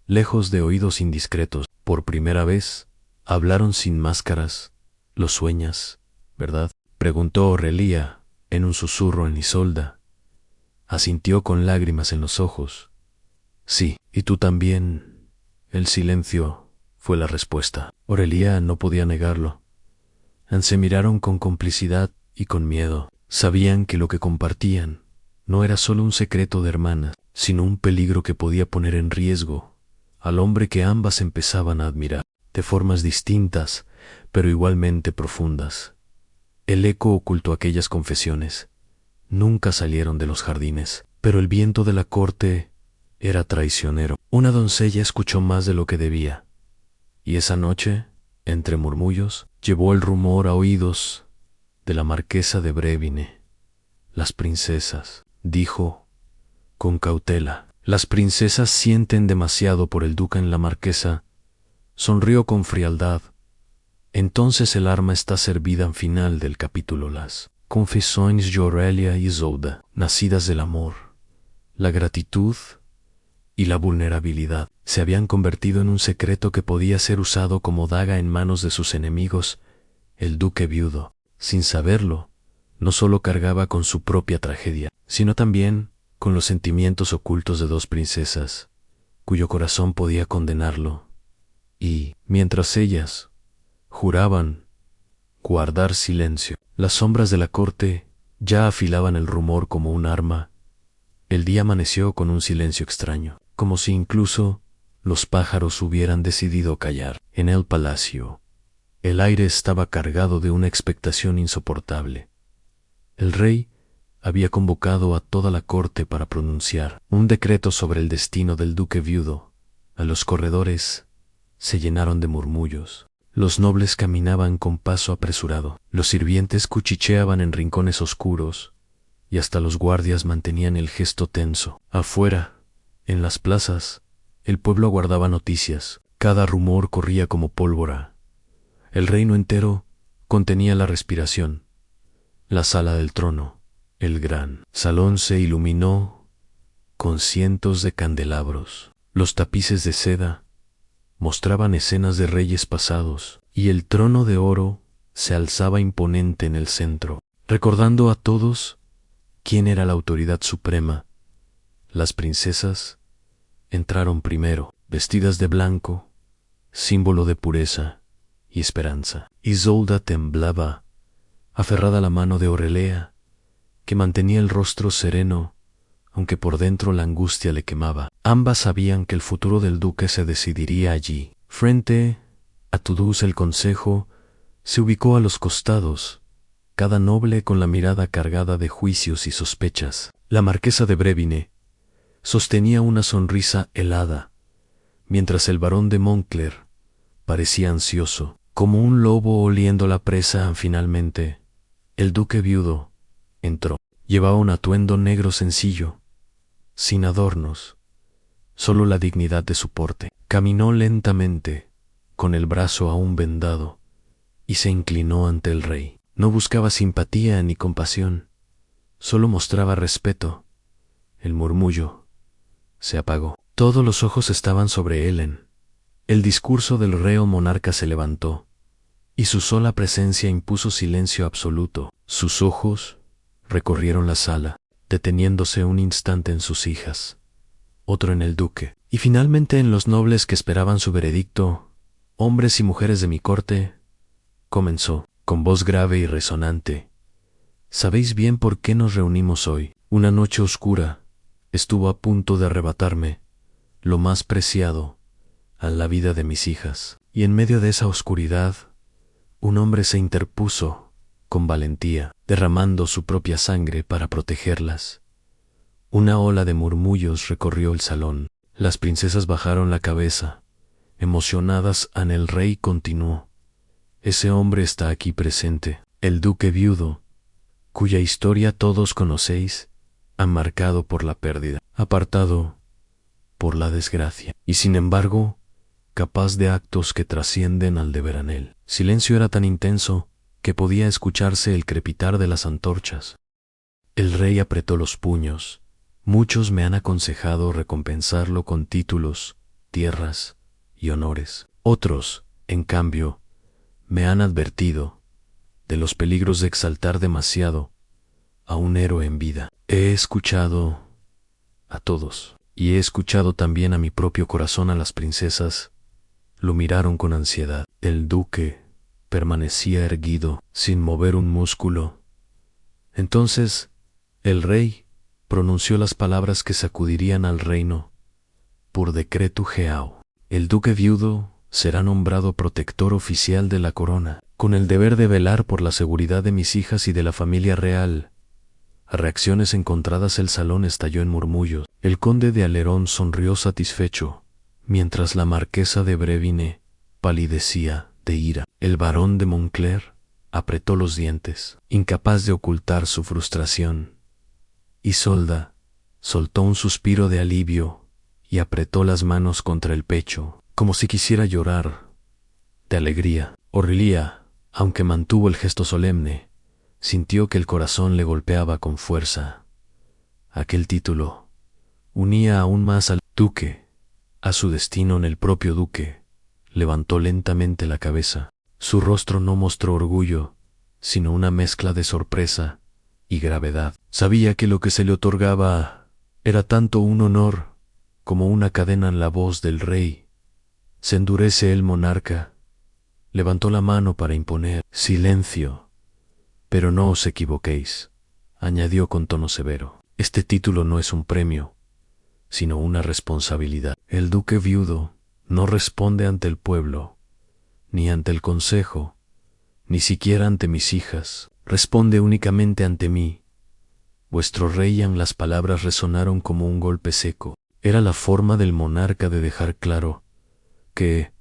lejos de oídos indiscretos. Por primera vez, hablaron sin máscaras. ¿Lo sueñas, verdad?, preguntó Aurelia en un susurro en Isolda. Asintió con lágrimas en los ojos. Sí, y tú también. El silencio fue la respuesta. Aurelia no podía negarlo. Se miraron con complicidad y con miedo. Sabían que lo que compartían no era solo un secreto de hermanas, sino un peligro que podía poner en riesgo al hombre que ambas empezaban a admirar, de formas distintas, pero igualmente profundas. El eco ocultó aquellas confesiones. Nunca salieron de los jardines, pero el viento de la corte era traicionero. Una doncella escuchó más de lo que debía, y esa noche, entre murmullos, llevó el rumor a oídos de la marquesa de Brevine. Las princesas, dijo con cautela, las princesas sienten demasiado por el duque en la marquesa. Sonrió con frialdad. Entonces el arma está servida al final del capítulo. Las confesiones de Aurelia y Isolda, nacidas del amor, la gratitud y la vulnerabilidad, se habían convertido en un secreto que podía ser usado como daga en manos de sus enemigos. El duque viudo, sin saberlo, no solo cargaba con su propia tragedia, sino también con los sentimientos ocultos de dos princesas, cuyo corazón podía condenarlo. Y, mientras ellas juraban guardar silencio, las sombras de la corte ya afilaban el rumor como un arma. El día amaneció con un silencio extraño, como si incluso los pájaros hubieran decidido callar. En el palacio, el aire estaba cargado de una expectación insoportable. El rey había convocado a toda la corte para pronunciar un decreto sobre el destino del duque viudo. A los corredores se llenaron de murmullos. Los nobles caminaban con paso apresurado. Los sirvientes cuchicheaban en rincones oscuros, y hasta los guardias mantenían el gesto tenso. Afuera, en las plazas, el pueblo aguardaba noticias. Cada rumor corría como pólvora. El reino entero contenía la respiración. La sala del trono, el gran salón, se iluminó con cientos de candelabros. Los tapices de seda mostraban escenas de reyes pasados, y el trono de oro se alzaba imponente en el centro, recordando a todos quién era la autoridad suprema. Las princesas entraron primero, vestidas de blanco, símbolo de pureza y esperanza. Isolda temblaba, aferrada a la mano de Aurelia, que mantenía el rostro sereno, aunque por dentro la angustia le quemaba. Ambas sabían que el futuro del duque se decidiría allí. Frente a todos el consejo se ubicó a los costados, cada noble con la mirada cargada de juicios y sospechas. La marquesa de Brevine sostenía una sonrisa helada, mientras el barón de Montclair parecía ansioso, como un lobo oliendo la presa. Finalmente, el duque viudo entró. Llevaba un atuendo negro sencillo, sin adornos, solo la dignidad de su porte. Caminó lentamente, con el brazo aún vendado, y se inclinó ante el rey. No buscaba simpatía ni compasión, solo mostraba respeto. El murmullo se apagó. Todos los ojos estaban sobre Helen. El discurso del reo monarca se levantó, y su sola presencia impuso silencio absoluto. Sus ojos recorrieron la sala, deteniéndose un instante en sus hijas, otro en el duque, y finalmente en los nobles que esperaban su veredicto. Hombres y mujeres de mi corte, comenzó, con voz grave y resonante. Sabéis bien por qué nos reunimos hoy. Una noche oscura estuvo a punto de arrebatarme lo más preciado a la vida de mis hijas, y en medio de esa oscuridad, un hombre se interpuso con valentía, derramando su propia sangre para protegerlas. Una ola de murmullos recorrió el salón. Las princesas bajaron la cabeza, emocionadas. El rey continuó. Ese hombre está aquí presente, el duque viudo, cuya historia todos conocéis, marcado por la pérdida, apartado por la desgracia, y sin embargo, capaz de actos que trascienden al deber en él. Silencio era tan intenso que podía escucharse el crepitar de las antorchas. El rey apretó los puños. Muchos me han aconsejado recompensarlo con títulos, tierras y honores. Otros, en cambio, me han advertido de los peligros de exaltar demasiado a un héroe en vida. He escuchado a todos, y he escuchado también a mi propio corazón. A las princesas lo miraron con ansiedad. El duque permanecía erguido, sin mover un músculo. Entonces, el rey pronunció las palabras que sacudirían al reino. Por decreto Geao, el duque viudo será nombrado protector oficial de la corona, con el deber de velar por la seguridad de mis hijas y de la familia real. A reacciones encontradas el salón estalló en murmullos. El conde de Alerón sonrió satisfecho, mientras la marquesa de Brevine palidecía de ira. El barón de Montclair apretó los dientes, incapaz de ocultar su frustración. Isolda soltó un suspiro de alivio y apretó las manos contra el pecho, como si quisiera llorar de alegría. Orlía, aunque mantuvo el gesto solemne, sintió que el corazón le golpeaba con fuerza. Aquel título unía aún más al duque, a su destino en el propio duque. Levantó lentamente la cabeza. Su rostro no mostró orgullo, sino una mezcla de sorpresa y gravedad. Sabía que lo que se le otorgaba era tanto un honor como una cadena en la voz del rey. Se endurece el monarca. Levantó la mano para imponer silencio. Pero no os equivoquéis, añadió con tono severo. Este título no es un premio, sino una responsabilidad. El duque viudo no responde ante el pueblo, ni ante el consejo, ni siquiera ante mis hijas. Responde únicamente ante mí. Vuestro rey. Las palabras resonaron como un golpe seco. Era la forma del monarca de dejar claro que,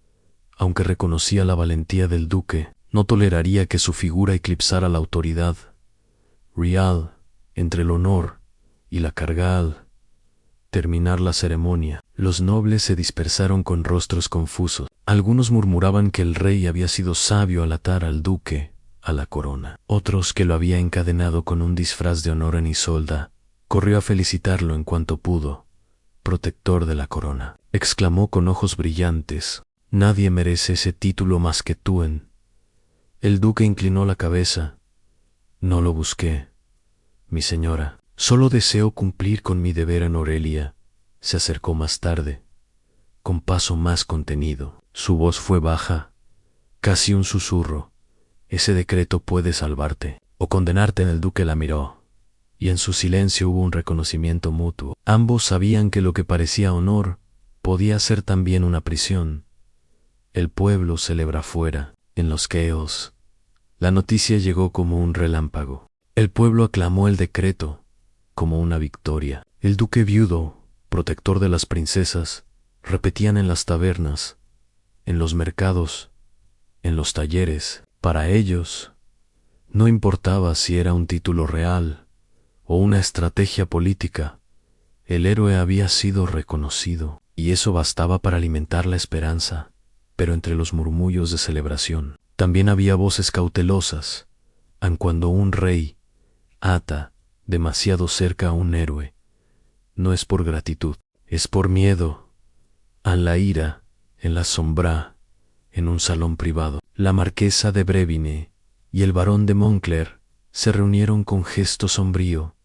aunque reconocía la valentía del duque, no toleraría que su figura eclipsara la autoridad real. Entre el honor y la carga. Al terminar la ceremonia, los nobles se dispersaron con rostros confusos. Algunos murmuraban que el rey había sido sabio al atar al duque a la corona. Otros, que lo había encadenado con un disfraz de honor en Isolda. Corrió a felicitarlo en cuanto pudo. Protector de la corona, exclamó con ojos brillantes. Nadie merece ese título más que tú. El duque inclinó la cabeza. No lo busqué, mi señora. Solo deseo cumplir con mi deber en Aurelia. Se acercó más tarde, con paso más contenido. Su voz fue baja, casi un susurro. Ese decreto puede salvarte o condenarte. El duque la miró, y en su silencio hubo un reconocimiento mutuo. Ambos sabían que lo que parecía honor podía ser también una prisión. El pueblo celebra fuera, en los Keos. La noticia llegó como un relámpago. El pueblo aclamó el decreto como una victoria. El duque viudo, protector de las princesas, repetían en las tabernas, en los mercados, en los talleres. Para ellos, no importaba si era un título real o una estrategia política, el héroe había sido reconocido, y eso bastaba para alimentar la esperanza. Pero entre los murmullos de celebración, también había voces cautelosas, aun cuando un rey ata demasiado cerca a un héroe. No es por gratitud, es por miedo. A la ira, en la sombra, en un salón privado, la marquesa de Brevine y el barón de Montclair se reunieron con gesto sombrío.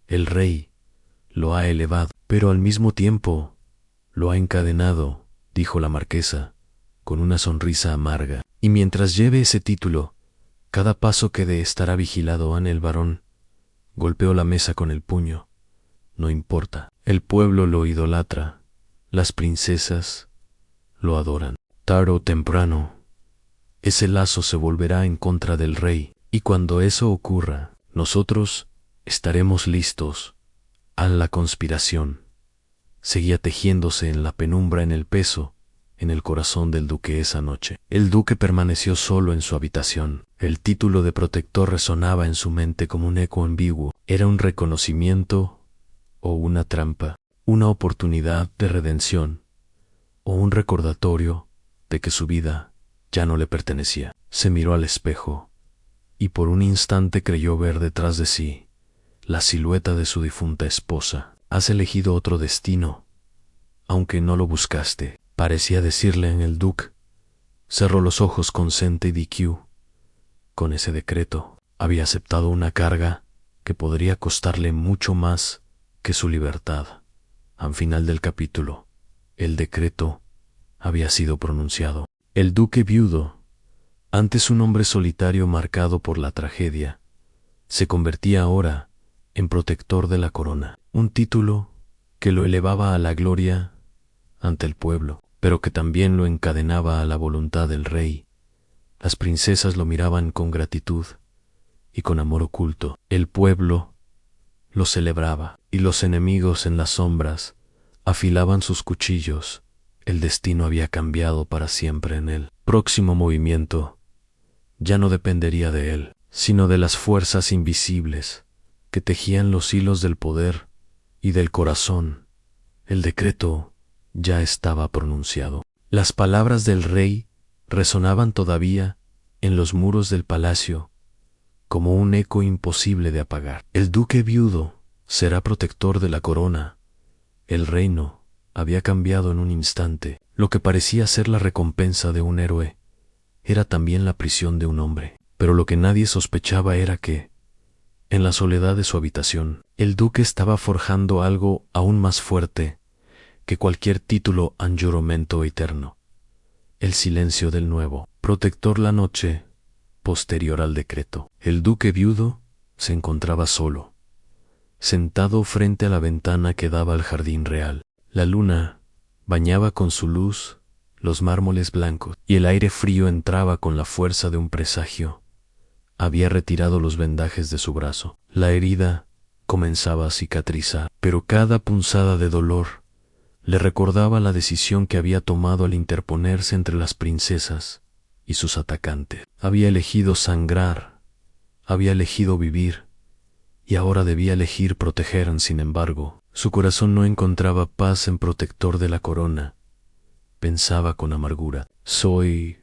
El rey lo ha elevado, pero al mismo tiempo lo ha encadenado, dijo la marquesa, con una sonrisa amarga. Y mientras lleve ese título, cada paso que dé estará vigilado. El barón golpeó la mesa con el puño. No importa, el pueblo lo idolatra, las princesas lo adoran. Tarde o temprano, ese lazo se volverá en contra del rey, y cuando eso ocurra, nosotros estaremos listos. La conspiración seguía tejiéndose en la penumbra, en el peso, en el corazón del duque esa noche. El duque permaneció solo en su habitación. El título de protector resonaba en su mente como un eco ambiguo. ¿Era un reconocimiento o una trampa? ¿Una oportunidad de redención o un recordatorio de que su vida ya no le pertenecía? Se miró al espejo y por un instante creyó ver detrás de sí la silueta de su difunta esposa. Has elegido otro destino, aunque no lo buscaste, parecía decirle en el duque. Cerró los ojos con Sente y DQ. Con ese decreto había aceptado una carga que podría costarle mucho más que su libertad. Al final del capítulo, el decreto había sido pronunciado. El duque viudo, antes un hombre solitario marcado por la tragedia, se convertía ahora en protector de la corona, un título que lo elevaba a la gloria ante el pueblo, pero que también lo encadenaba a la voluntad del rey. Las princesas lo miraban con gratitud y con amor oculto. El pueblo lo celebraba, y los enemigos en las sombras afilaban sus cuchillos. El destino había cambiado para siempre en él. Próximo movimiento ya no dependería de él, sino de las fuerzas invisibles que tejían los hilos del poder y del corazón. El decreto ya estaba pronunciado. Las palabras del rey resonaban todavía en los muros del palacio como un eco imposible de apagar. El duque viudo será protector de la corona. El reino había cambiado en un instante. Lo que parecía ser la recompensa de un héroe era también la prisión de un hombre. Pero lo que nadie sospechaba era que, en la soledad de su habitación, el duque estaba forjando algo aún más fuerte que cualquier título o juramento eterno. El silencio del nuevo protector. La noche posterior al decreto, el duque viudo se encontraba solo, sentado frente a la ventana que daba al jardín real. La luna bañaba con su luz los mármoles blancos y el aire frío entraba con la fuerza de un presagio. Había retirado los vendajes de su brazo. La herida comenzaba a cicatrizar, pero cada punzada de dolor le recordaba la decisión que había tomado al interponerse entre las princesas y sus atacantes. Había elegido sangrar, había elegido vivir, y ahora debía elegir proteger. Sin embargo, su corazón no encontraba paz en protector de la corona. Pensaba con amargura: ¿soy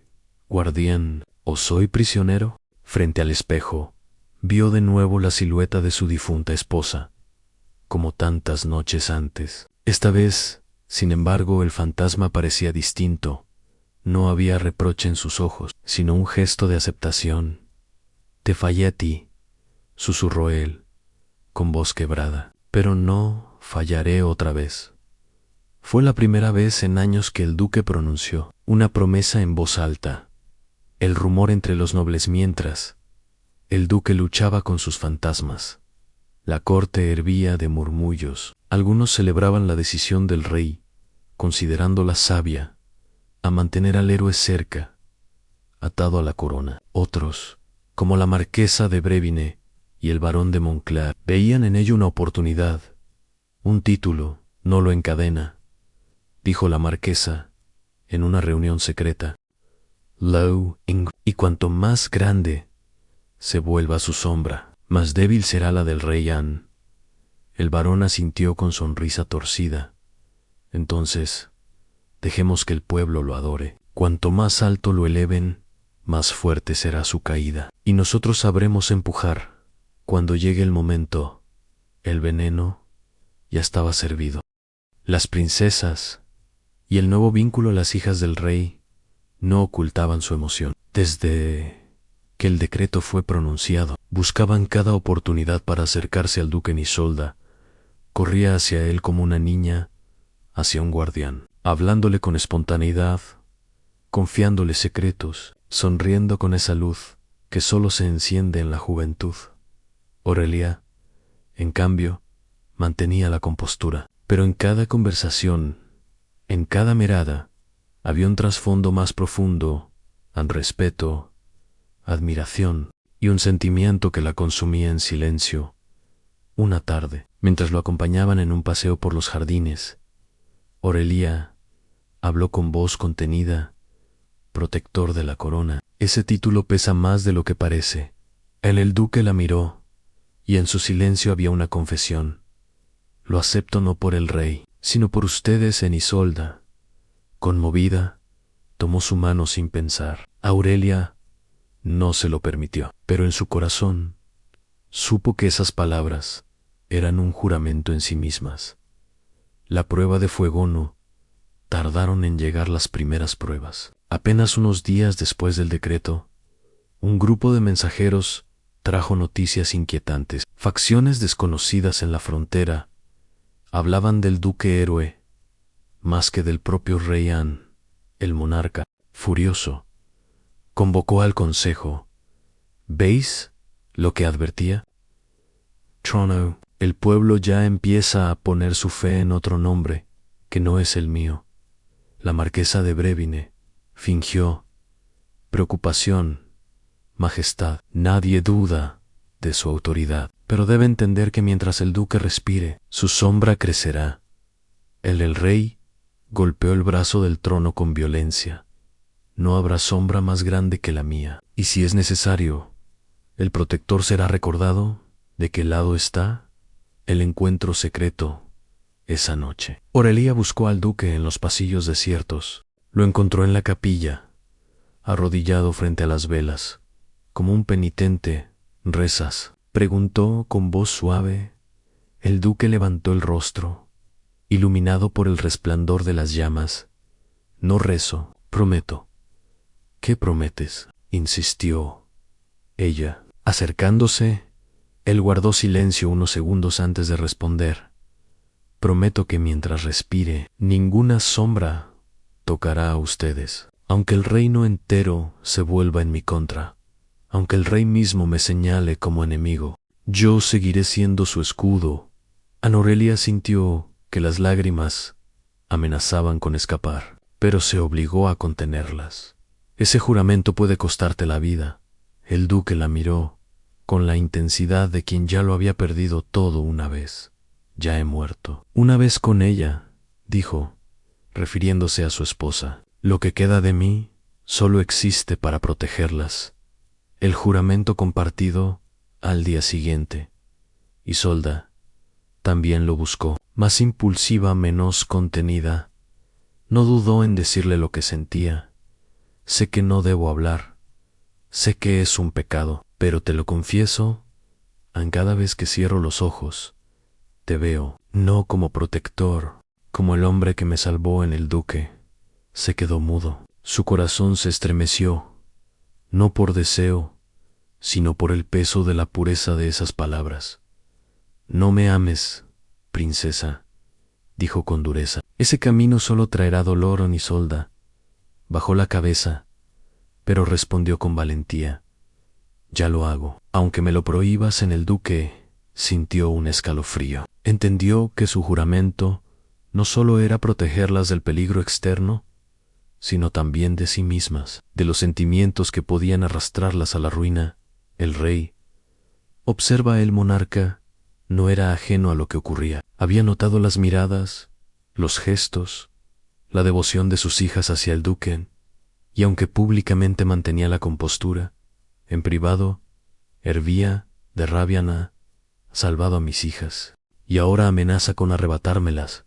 guardián o soy prisionero? Frente al espejo, vio de nuevo la silueta de su difunta esposa, como tantas noches antes. Esta vez, sin embargo, el fantasma parecía distinto. No había reproche en sus ojos, sino un gesto de aceptación. «Te fallé a ti», susurró él, con voz quebrada, «pero no fallaré otra vez». Fue la primera vez en años que el duque pronunció una promesa en voz alta. El rumor entre los nobles mientras el duque luchaba con sus fantasmas. La corte hervía de murmullos. Algunos celebraban la decisión del rey, considerándola sabia, a mantener al héroe cerca, atado a la corona. Otros, como la marquesa de Brevine y el barón de Montclar, veían en ello una oportunidad. «Un título no lo encadena», dijo la marquesa en una reunión secreta. Y cuanto más grande se vuelva su sombra, más débil será la del rey Anne. El barón asintió con sonrisa torcida. «Entonces, dejemos que el pueblo lo adore. Cuanto más alto lo eleven, más fuerte será su caída. Y nosotros sabremos empujar. Cuando llegue el momento, el veneno ya estaba servido». Las princesas y el nuevo vínculo a las hijas del rey no ocultaban su emoción. Desde que el decreto fue pronunciado, buscaban cada oportunidad para acercarse al duque. Isolda corría hacia él como una niña hacia un guardián, hablándole con espontaneidad, confiándole secretos, sonriendo con esa luz que solo se enciende en la juventud. Aurelia, en cambio, mantenía la compostura, pero en cada conversación, en cada mirada, había un trasfondo más profundo, respeto, admiración y un sentimiento que la consumía en silencio. Una tarde, mientras lo acompañaban en un paseo por los jardines, Aurelia habló con voz contenida: «Protector de la corona, ese título pesa más de lo que parece». El duque la miró, y en su silencio había una confesión: «Lo acepto no por el rey, sino por ustedes». Isolda, conmovida, tomó su mano sin pensar. Aurelia no se lo permitió, pero en su corazón supo que esas palabras eran un juramento en sí mismas. La prueba de fuego no tardaron en llegar las primeras pruebas. Apenas unos días después del decreto, un grupo de mensajeros trajo noticias inquietantes. Facciones desconocidas en la frontera hablaban del duque héroe más que del propio rey Anne. El monarca, furioso, convocó al consejo. ¿Veis lo que advertía? Trono, el pueblo ya empieza a poner su fe en otro nombre, que no es el mío. La marquesa de Brevine fingió preocupación. Majestad, nadie duda de su autoridad, pero debe entender que mientras el duque respire, su sombra crecerá. El rey golpeó el brazo del trono con violencia. No habrá sombra más grande que la mía, y si es necesario, el protector será recordado de qué lado está el encuentro secreto esa noche. Aurelia buscó al duque en los pasillos desiertos. Lo encontró en la capilla, arrodillado frente a las velas. Como un penitente, ¿rezas?, preguntó con voz suave. El duque levantó el rostro, iluminado por el resplandor de las llamas. No rezo, prometo. ¿Qué prometes?, insistió ella. Acercándose, él guardó silencio unos segundos antes de responder. Prometo que mientras respire, ninguna sombra tocará a ustedes, aunque el reino entero se vuelva en mi contra. Aunque el rey mismo me señale como enemigo, yo seguiré siendo su escudo. Ana Aurelia sintió que las lágrimas amenazaban con escapar, pero se obligó a contenerlas. Ese juramento puede costarte la vida. El duque la miró con la intensidad de quien ya lo había perdido todo una vez. Ya he muerto. Una vez con ella, dijo, refiriéndose a su esposa. Lo que queda de mí solo existe para protegerlas. El juramento compartido al día siguiente. Isolda también lo buscó, más impulsiva, menos contenida. No dudó en decirle lo que sentía. Sé que no debo hablar. Sé que es un pecado, pero te lo confieso, cada vez que cierro los ojos, te veo, no como protector, como el hombre que me salvó en el duque. Se quedó mudo. Su corazón se estremeció, no por deseo, sino por el peso de la pureza de esas palabras. No me ames, princesa, dijo con dureza. Ese camino solo traerá dolor, Isolda. Bajó la cabeza, pero respondió con valentía. Ya lo hago. Aunque me lo prohíbas, en el duque sintió un escalofrío. Entendió que su juramento no solo era protegerlas del peligro externo, sino también de sí mismas, de los sentimientos que podían arrastrarlas a la ruina. El rey, observa el monarca, no era ajeno a lo que ocurría. Había notado las miradas, los gestos, la devoción de sus hijas hacia el duque, y aunque públicamente mantenía la compostura, en privado hervía de rabia. Ha salvado a mis hijas, y ahora amenaza con arrebatármelas.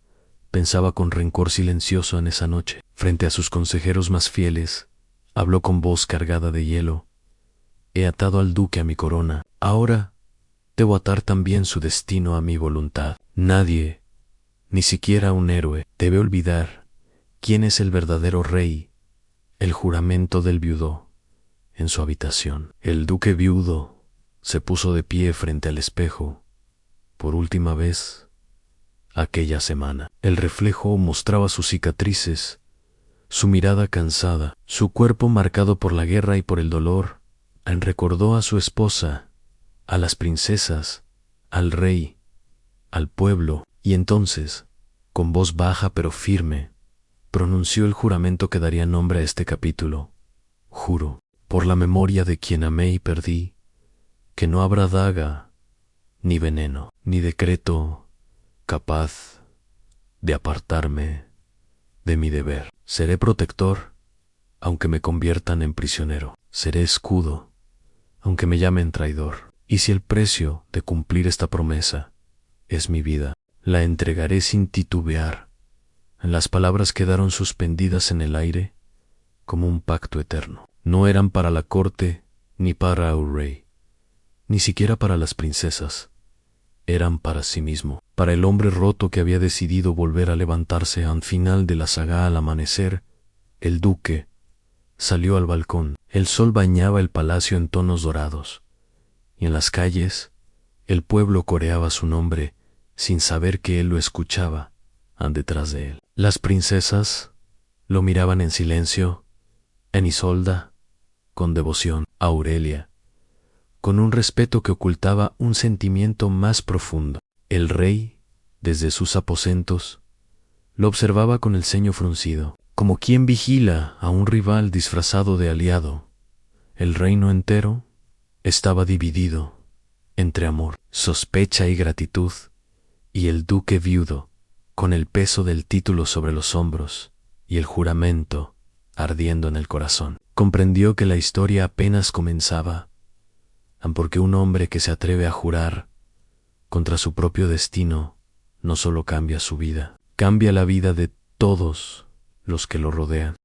Pensaba con rencor silencioso en esa noche. Frente a sus consejeros más fieles, habló con voz cargada de hielo. He atado al duque a mi corona. Ahora debo atar también su destino a mi voluntad. Nadie, ni siquiera un héroe, debe olvidar quién es el verdadero rey. El juramento del viudo en su habitación. El duque viudo se puso de pie frente al espejo. Por última vez, aquella semana. El reflejo mostraba sus cicatrices, su mirada cansada, su cuerpo marcado por la guerra y por el dolor. Recordó a su esposa, a las princesas, al rey, al pueblo, y entonces, con voz baja pero firme, pronunció el juramento que daría nombre a este capítulo. Juro, por la memoria de quien amé y perdí, que no habrá daga, ni veneno, ni decreto capaz de apartarme de mi deber. Seré protector, aunque me conviertan en prisionero. Seré escudo, aunque me llamen traidor. Y si el precio de cumplir esta promesa es mi vida, la entregaré sin titubear. Las palabras quedaron suspendidas en el aire como un pacto eterno. No eran para la corte ni para el rey, ni siquiera para las princesas. Eran para sí mismo, para el hombre roto que había decidido volver a levantarse al final de la saga. Al amanecer, el duque salió al balcón. El sol bañaba el palacio en tonos dorados, y en las calles el pueblo coreaba su nombre sin saber que él lo escuchaba detrás de él. Las princesas Lo miraban en silencio, en Isolda, con devoción, Aurelia, con un respeto que ocultaba un sentimiento más profundo. El rey, desde sus aposentos, lo observaba con el ceño fruncido, como quien vigila a un rival disfrazado de aliado. El reino entero estaba dividido entre amor, sospecha y gratitud, y el duque viudo, con el peso del título sobre los hombros y el juramento ardiendo en el corazón, comprendió que la historia apenas comenzaba, porque un hombre que se atreve a jurar contra su propio destino no solo cambia su vida, cambia la vida de todos los que lo rodean.